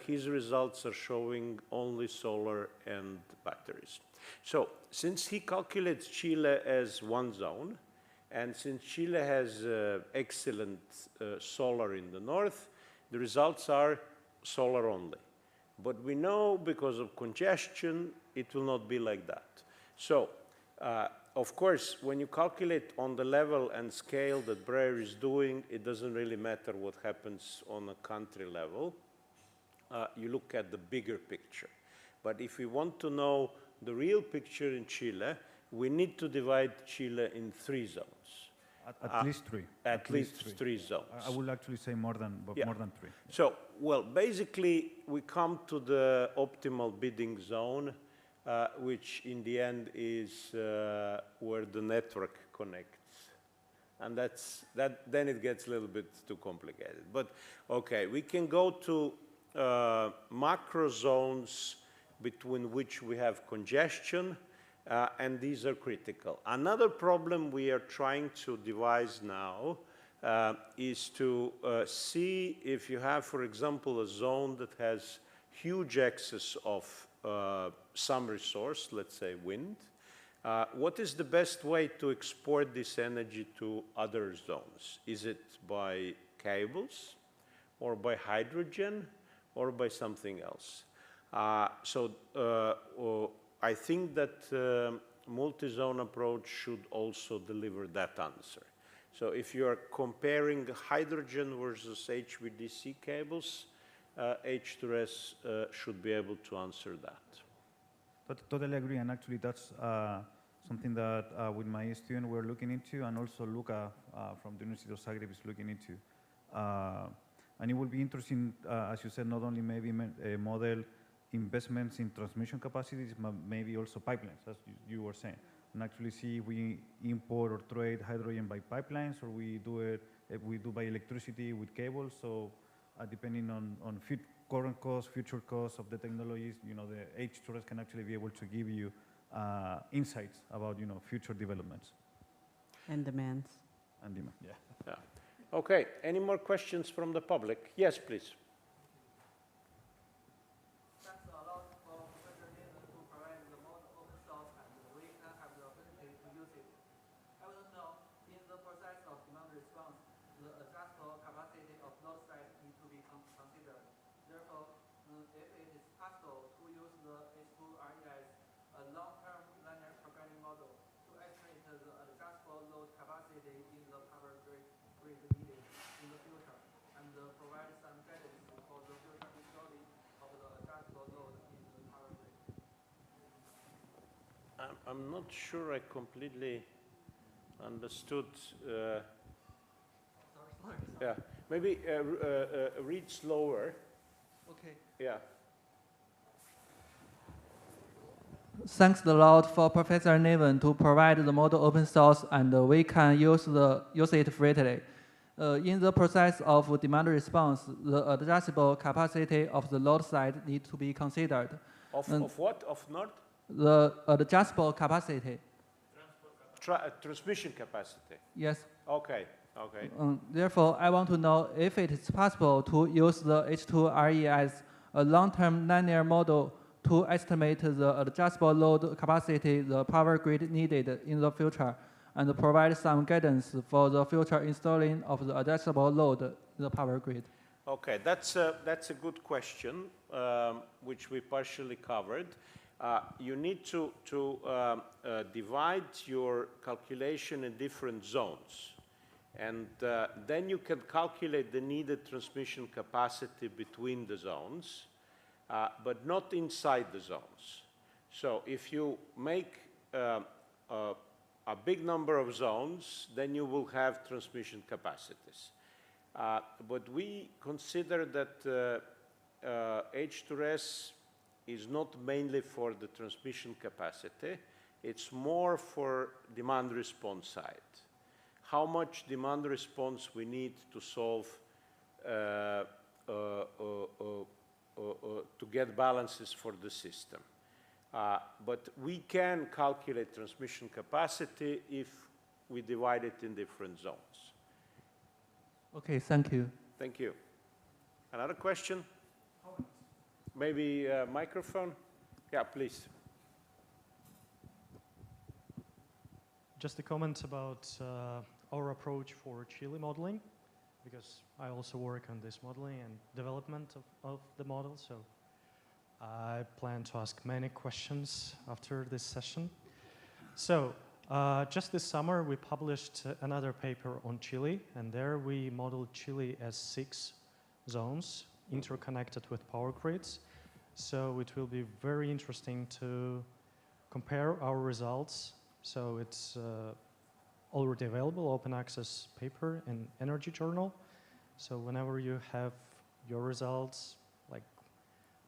S1: his results are showing only solar and batteries. So since he calculates Chile as one zone, and since Chile has excellent solar in the north, the results are solar only. But we know because of congestion, it will not be like that. So, of course, when you calculate on the level and scale that Breyer is doing, it doesn't really matter what happens on a country level. you look at the bigger picture. But if we want to know the real picture in Chile, we need to divide Chile in 3 zones.
S11: At least 3.
S1: At least 3 zones.
S11: I would actually say more than 3.
S1: So, well, basically, we come to the optimal bidding zone, which in the end is where the network connects. And then it gets a little bit too complicated. But, okay, we can go to macro zones between which we have congestion, and these are critical. Another problem we are trying to devise now is to see if you have, for example, a zone that has huge excess of some resource, let's say wind, what is the best way to export this energy to other zones? Is it by cables, or by hydrogen, or by something else? I think that multi-zone approach should also deliver that answer. So if you are comparing hydrogen versus HVDC cables, H2S should be able to answer that.
S11: Totally agree, and actually that's something that with my student we're looking into, and also Luca from the University of Zagreb is looking into. And it will be interesting, as you said, not only maybe model investments in transmission capacities, but maybe also pipelines, as you were saying, and actually see if we import or trade hydrogen by pipelines, or we do by electricity with cables. So depending on current costs, future costs of the technologies, the H2S can actually be able to give you insights about future developments
S5: and demands.
S11: And demand, yeah.
S1: Okay. Any more questions from the public? Yes, please. I'm not sure I completely understood. Yeah, maybe read slower.
S12: Okay.
S1: Yeah.
S12: Thanks a lot for Professor Neven to provide the model open source, and we can use it freely. In the process of demand response, the adjustable capacity of the load side needs to be considered.
S1: Of what? Of not?
S12: The adjustable capacity.
S1: Transmission capacity.
S12: Yes.
S1: Okay. Okay.
S12: Therefore, I want to know if it is possible to use the H2RE as a long-term linear model to estimate the adjustable load capacity the power grid needed in the future, and provide some guidance for the future installing of the adjustable load in the power grid.
S1: Okay, that's a good question, which we partially covered. You need to divide your calculation in different zones. And then you can calculate the needed transmission capacity between the zones, but not inside the zones. So if you make a big number of zones, then you will have transmission capacities. But we consider that H2S is not mainly for the transmission capacity, it's more for demand response side. How much demand response we need to solve to get balances for the system. But we can calculate transmission capacity if we divide it in different zones.
S12: Okay, thank you.
S1: Thank you. Another question? Maybe a microphone? Yeah, please.
S10: Just a comment about our approach for Chile modeling, because I also work on this modeling and development of the model, so I plan to ask many questions after this session. So, just this summer we published another paper on Chile, and there we modeled Chile as 6 zones interconnected with power grids. So it will be very interesting to compare our results. So it's already available, open access paper in Energy Journal. So whenever you have your results, like,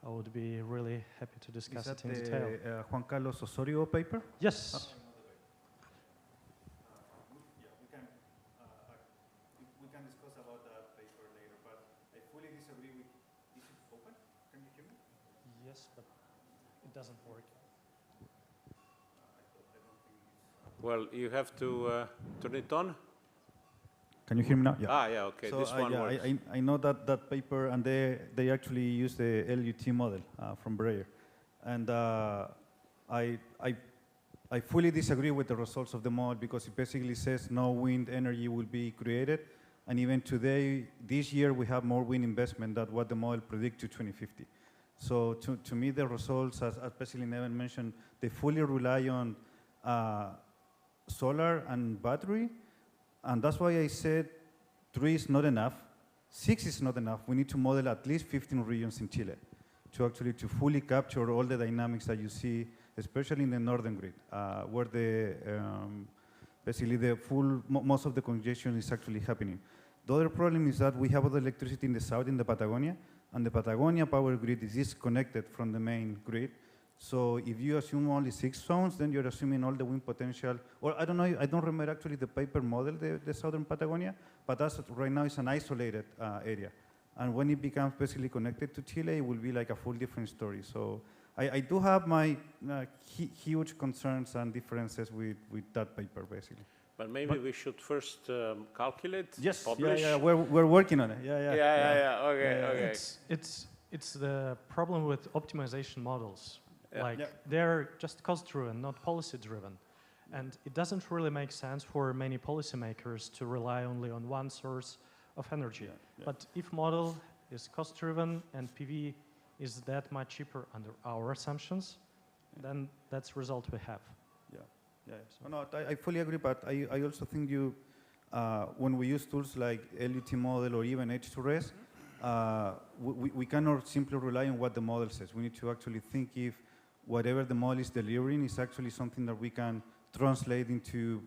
S10: I would be really happy to discuss it in detail.
S11: Is that the Juan Carlos Osorio paper?
S10: Yes.
S11: We can discuss about that paper later, but I fully disagree with, is it open? Can you hear me?
S10: Yes, but it doesn't work.
S1: Well, you have to turn it on.
S11: Can you hear me now? Yeah.
S1: Ah, yeah, okay,
S11: So,
S1: this one
S11: yeah,
S1: works.
S11: I know that paper, and they actually use the LUT model from Breyer. And I fully disagree with the results of the model because it basically says no wind energy will be created. And even today, this year, we have more wind investment than what the model predicts to 2050. So to me, the results, as basically Neven mentioned, they fully rely on solar and battery. And that's why I said 3 is not enough, 6 is not enough. We need to model at least 15 regions in Chile to fully capture all the dynamics that you see, especially in the northern grid, where basically most of the congestion is actually happening. The other problem is that we have other electricity in the south, in the Patagonia, and the Patagonia power grid is disconnected from the main grid. So if you assume only 6 zones, then you're assuming all the wind potential. Or I don't know, I don't remember actually the paper model, the southern Patagonia, but that's right now it's an isolated area. And when it becomes basically connected to Chile, it will be like a full different story. So I do have my huge concerns and differences with that paper, basically.
S1: But maybe we should first calculate,
S11: yes,
S1: publish.
S11: Yeah, we're working on it.
S1: Okay.
S10: It's the problem with optimization models.
S1: Yeah.
S10: Like, they're just cost-driven, not policy-driven. And it doesn't really make sense for many policymakers to rely only on one source of energy. But if model is cost-driven and PV is that much cheaper under our assumptions, then that's the result we have.
S11: So no, I fully agree, but I also think when we use tools like LUT model or even H2RES, we cannot simply rely on what the model says. We need to actually think if whatever the model is delivering is actually something that we can translate into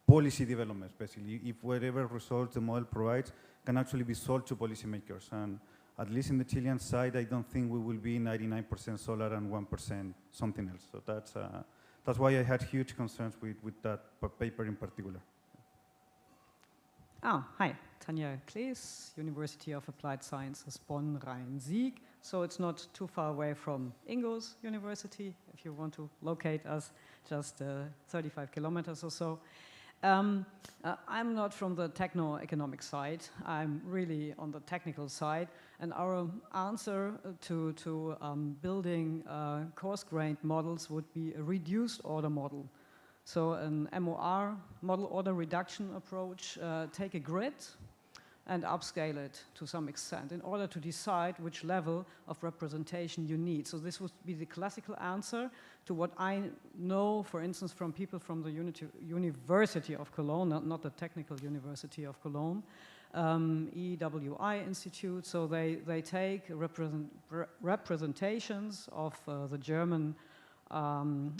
S11: policy developments, basically. If whatever results the model provides can actually be sold to policymakers. And at least in the Chilean side, I don't think we will be 99% solar and 1% something else. So that's why I had huge concerns with that paper in particular.
S13: Hi, Tanja Klees, University of Applied Sciences, Bonn, Rhein-Sieg. So it's not too far away from Ingo's university, if you want to locate us, just 35 kilometers or so. I'm not from the techno-economic side. I'm really on the technical side. And our answer to building coarse-grained models would be a reduced order model. So an MOR, model order reduction approach, take a grid and upscale it to some extent in order to decide which level of representation you need. So this would be the classical answer to what I know, for instance, from people from the University of Cologne, not the Technical University of Cologne, EWI Institute. So they take representations of the German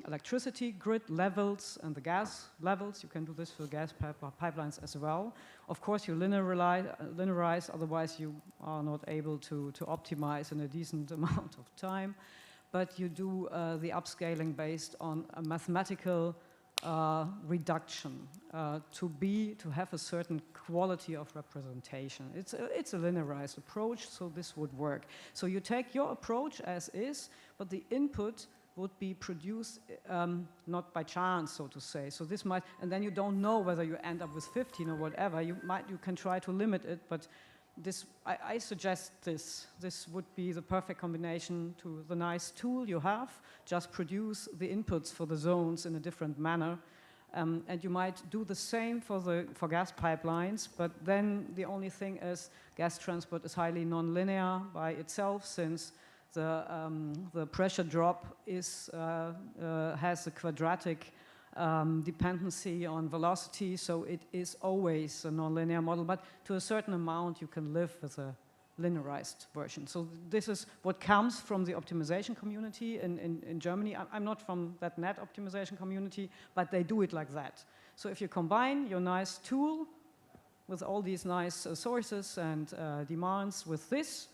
S13: electricity grid levels and the gas levels. You can do this for gas pipelines as well. Of course, you linearize, otherwise you are not able to optimize in a decent amount of time. But you do the upscaling based on a mathematical reduction to have a certain quality of representation. It's a linearized approach, so this would work. So you take your approach as is, but the input would be produced not by chance, so to say. So this might, and then you don't know whether you end up with 15 or whatever. You can try to limit it, but this, I suggest this. This would be the perfect combination to the nice tool you have. Just produce the inputs for the zones in a different manner. And you might do the same for gas pipelines, but then the only thing is gas transport is highly non-linear by itself, since the pressure drop has a quadratic dependency on velocity, so it is always a nonlinear model. But to a certain amount, you can live with a linearized version. So this is what comes from the optimization community in Germany. I'm not from that net optimization community, but they do it like that. So if you combine your nice tool with all these nice sources and demands with this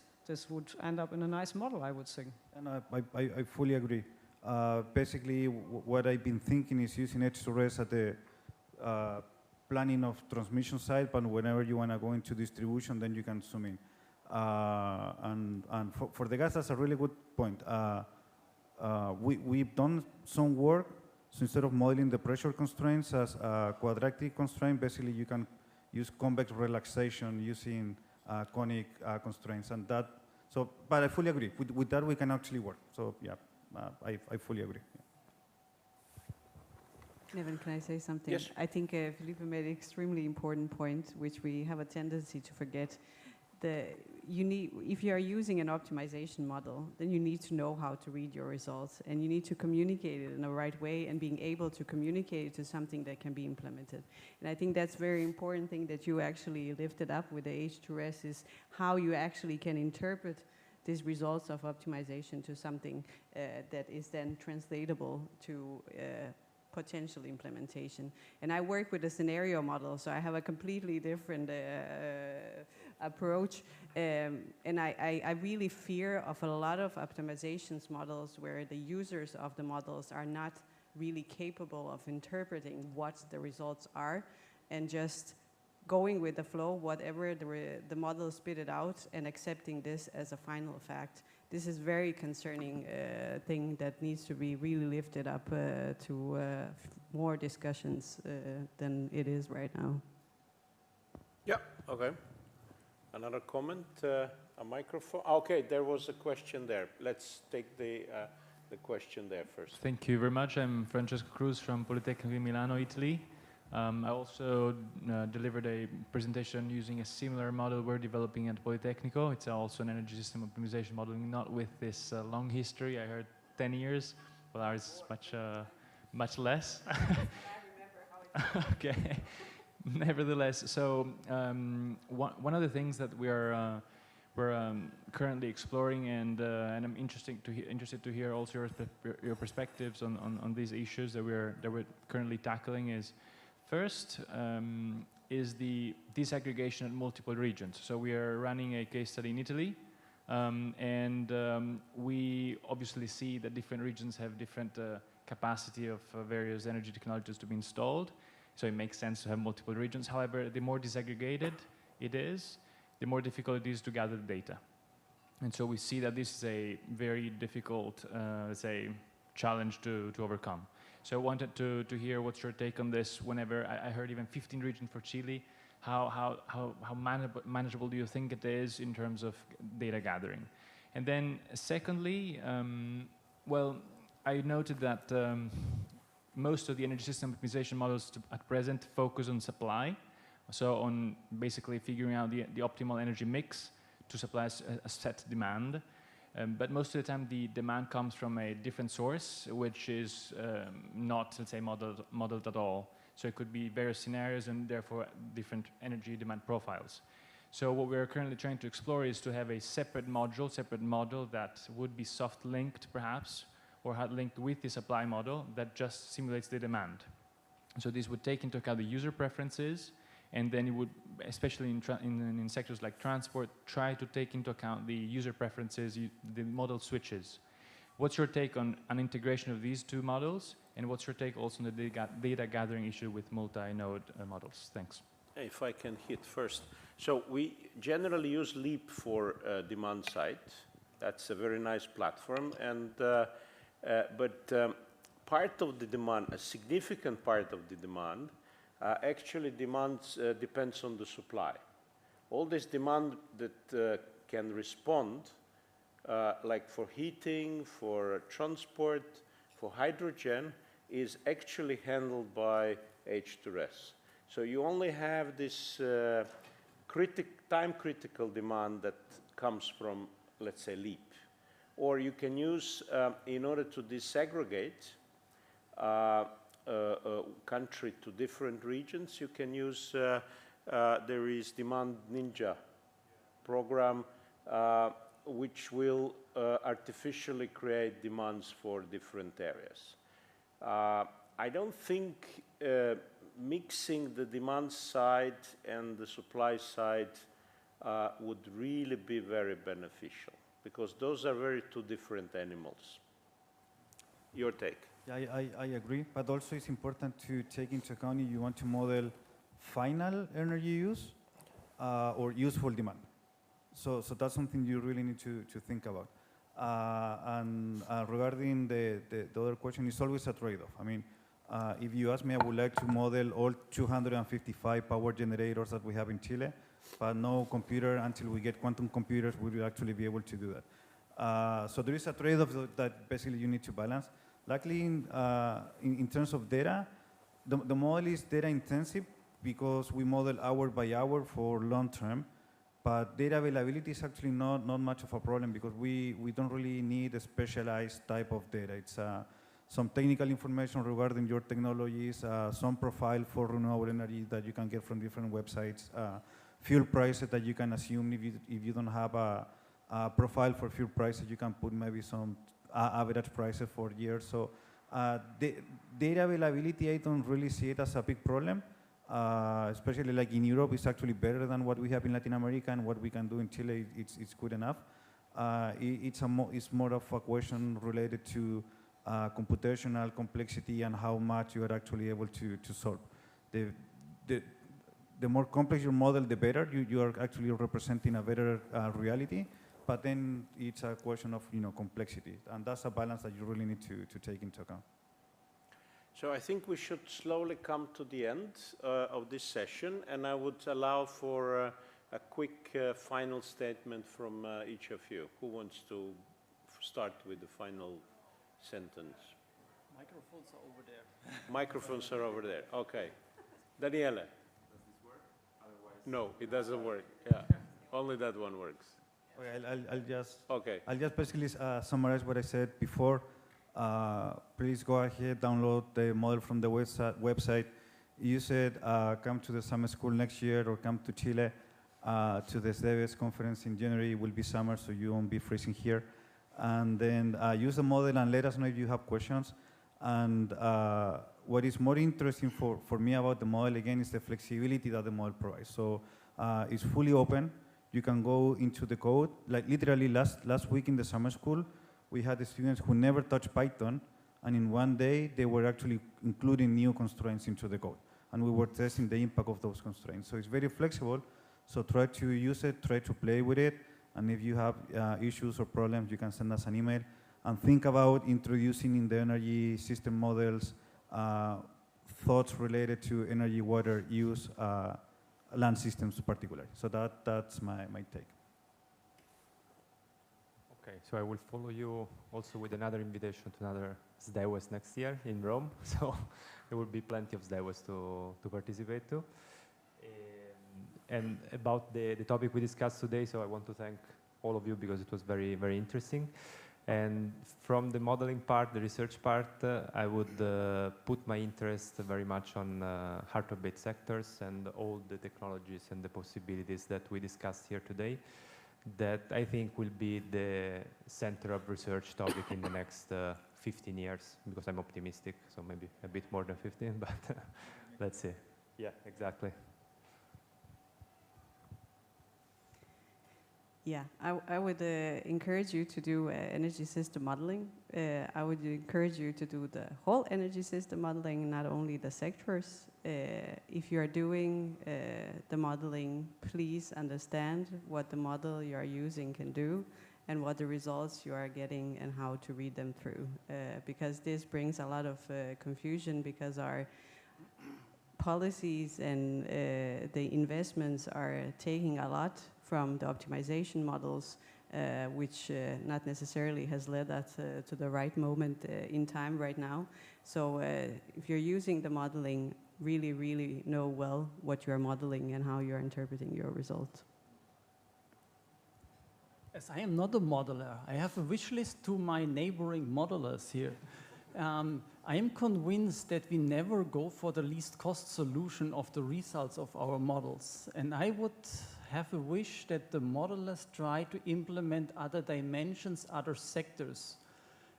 S13: would end up in a nice model, I would think.
S11: And I fully agree. Basically, what I've been thinking is using H2RES at the planning of transmission side, but whenever you want to go into distribution, then you can zoom in. And for the gas, that's a really good point. We've done some work, so instead of modeling the pressure constraints as a quadratic constraint, basically you can use convex relaxation using conic constraints, and that. So, but I fully agree. With that, we can actually work. So, yeah, I fully agree.
S5: Neven, can I say something?
S1: Yes.
S5: I think Felipe made an extremely important point, which we have a tendency to forget. If you are using an optimization model, then you need to know how to read your results, and you need to communicate it in the right way, and being able to communicate it to something that can be implemented. And I think that's a very important thing that you actually lifted up with the H2RES, is how you actually can interpret these results of optimization to something that is then translatable to potential implementation. And I work with a scenario model, so I have a completely different approach. And I really fear of a lot of optimizations models where the users of the models are not really capable of interpreting what the results are, and just going with the flow, whatever the model spit it out, and accepting this as a final fact. This is very concerning thing that needs to be really lifted up to more discussions than it is right now.
S1: Yeah, okay. Another comment, a microphone. Okay, there was a question there. Let's take the question there first.
S14: Thank you very much. I'm Francesco Cruz from Politecnico di Milano, Italy. I also delivered a presentation using a similar model we're developing at Politecnico. It's also an energy system optimization model, not with this long history. I heard 10 years, but ours is much less. Okay. Nevertheless, so one of the things that we're currently exploring, and I'm interested to hear also your perspectives on these issues that we're currently tackling is. First is the disaggregation at multiple regions. So we are running a case study in Italy, and we obviously see that different regions have different capacity of various energy technologies to be installed. So it makes sense to have multiple regions. However, the more disaggregated it is, the more difficult it is to gather the data. And so we see that this is a very difficult, let's say, challenge to overcome. So I wanted to hear what's your take on this. Whenever I heard even 15 regions for Chile, how manageable do you think it is in terms of data gathering? And then secondly, well, I noted that most of the energy system optimization models at present focus on supply, so on basically figuring out the optimal energy mix to supply a set demand. But most of the time, the demand comes from a different source, which is not, let's say, modeled at all. So it could be various scenarios and therefore different energy demand profiles. So what we're currently trying to explore is to have a separate model that would be soft linked, perhaps, or hard linked with the supply model that just simulates the demand. So this would take into account the user preferences, and then it would, especially in sectors like transport, try to take into account the user preferences, the model switches. What's your take on an integration of these two models, and what's your take also on the data gathering issue with multi-node models? Thanks.
S1: If I can hit first. So we generally use Leap for demand side. That's a very nice platform, and but part of the demand, a significant part of the demand, actually depends on the supply. All this demand that can respond, like for heating, for transport, for hydrogen, is actually handled by H2RES. So you only have this time-critical demand that comes from, let's say, Leap. Or you can use, in order to disaggregate country to different regions, you can use, there is Demand Ninja program which will artificially create demands for different areas. I don't think mixing the demand side and the supply side would really be very beneficial, because those are very two different animals. Your take?
S11: Yeah, I agree, but also it's important to take into account if you want to model final energy use or useful demand. So that's something you really need to think about. And regarding the other question, it's always a trade-off. I mean, if you ask me, I would like to model all 255 power generators that we have in Chile, but no computer, until we get quantum computers, we will actually be able to do that. So there is a trade-off that basically you need to balance. Luckily, in terms of data, the model is data intensive because we model hour by hour for long term, but data availability is actually not much of a problem because we don't really need a specialized type of data. It's some technical information regarding your technologies, some profile for renewable energy that you can get from different websites, fuel prices that you can assume if you don't have a profile for fuel prices, you can put maybe some average prices for years. So data availability, I don't really see it as a big problem, especially like in Europe, it's actually better than what we have in Latin America, and what we can do in Chile, it's good enough. It's more of a question related to computational complexity and how much you are actually able to solve. The more complex your model, the better. You are actually representing a better reality. But then it's a question of complexity, and that's a balance that you really need to take into account.
S1: So I think we should slowly come to the end of this session, and I would allow for a quick final statement from each of you. Who wants to start with the final sentence?
S4: Microphones are over there.
S1: Microphones are over there. Okay. Daniele.
S3: Does this work? Otherwise.
S1: No, it doesn't work. Yeah, only that one works.
S11: Okay, I'll just basically summarize what I said before. Please go ahead, download the model from the website. You said come to the summer school next year, or come to Chile to the SDEVES conference in January. It will be summer, so you won't be freezing here. And then use the model and let us know if you have questions. And what is more interesting for me about the model, again, is the flexibility that the model provides. So it's fully open. You can go into the code. Like literally last week in the summer school, we had the students who never touched Python, and in one day they were actually including new constraints into the code, and we were testing the impact of those constraints. So it's very flexible. So try to use it, try to play with it, and if you have issues or problems, you can send us an email. And think about introducing in the energy system models thoughts related to energy, water use, land systems particularly. So that's my take.
S3: Okay, so I will follow you also with another invitation to another SDEWES next year in Rome. So there will be plenty of SDEWES to participate to. And about the topic we discussed today, so I want to thank all of you because it was very, very interesting. And from the modeling part, the research part, I would put my interest very much on hard-to-abate sectors and all the technologies and the possibilities that we discussed here today, that I think will be the center of research topic in the next 15 years, because I'm optimistic, so maybe a bit more than 15, but let's see. Yeah, exactly.
S5: Yeah, I would encourage you to do energy system modeling. I would encourage you to do the whole energy system modeling, not only the sectors. If you are doing the modeling, please understand what the model you are using can do and what the results you are getting and how to read them through. Because this brings a lot of confusion, because our policies and the investments are taking a lot from the optimization models, which not necessarily has led us to the right moment in time right now. So if you're using the modeling, really, really know well what you're modeling and how you're interpreting your results.
S4: As I am not a modeler, I have a wish list to my neighboring modelers here. I am convinced that we never go for the least cost solution of the results of our models. And I would have a wish that the modelers try to implement other dimensions, other sectors.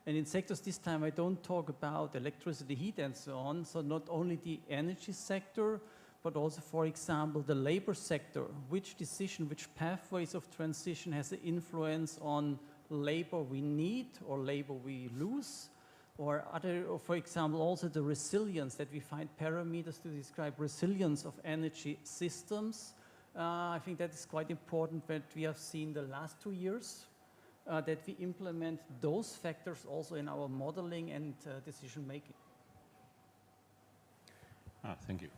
S4: And in sectors this time, I don't talk about electricity, heat, and so on. So not only the energy sector, but also, for example, the labor sector. Which decision, which pathways of transition has an influence on labor we need or labor we lose? Or other, or for example, also the resilience, that we find parameters to describe resilience of energy systems. I think that is quite important that we have seen the last 2 years, that we implement those factors also in our modeling and decision making.
S1: Thank you.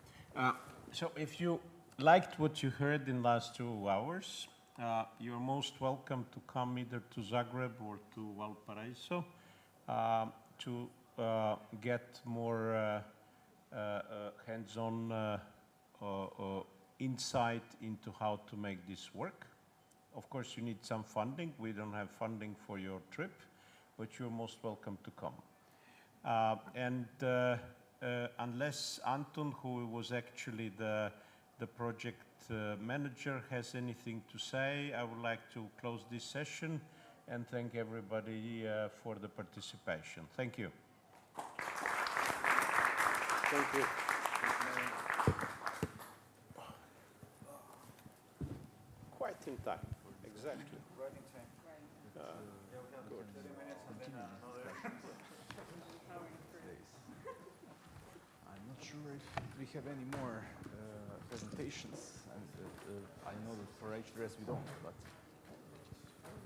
S1: So if you liked what you heard in the last 2 hours, you're most welcome to come either to Zagreb or to Valparaiso to get more hands-on insight into how to make this work. Of course, you need some funding. We don't have funding for your trip, but you're most welcome to come. Unless Anton, who was actually the project manager, has anything to say, I would like to close this session and thank everybody for the participation. Thank you.
S8: Thank you.
S1: Quite in time, exactly.
S2: Right in time.
S1: Good.
S15: I'm not sure if we have any more presentations, and I know that for HDRS we don't, but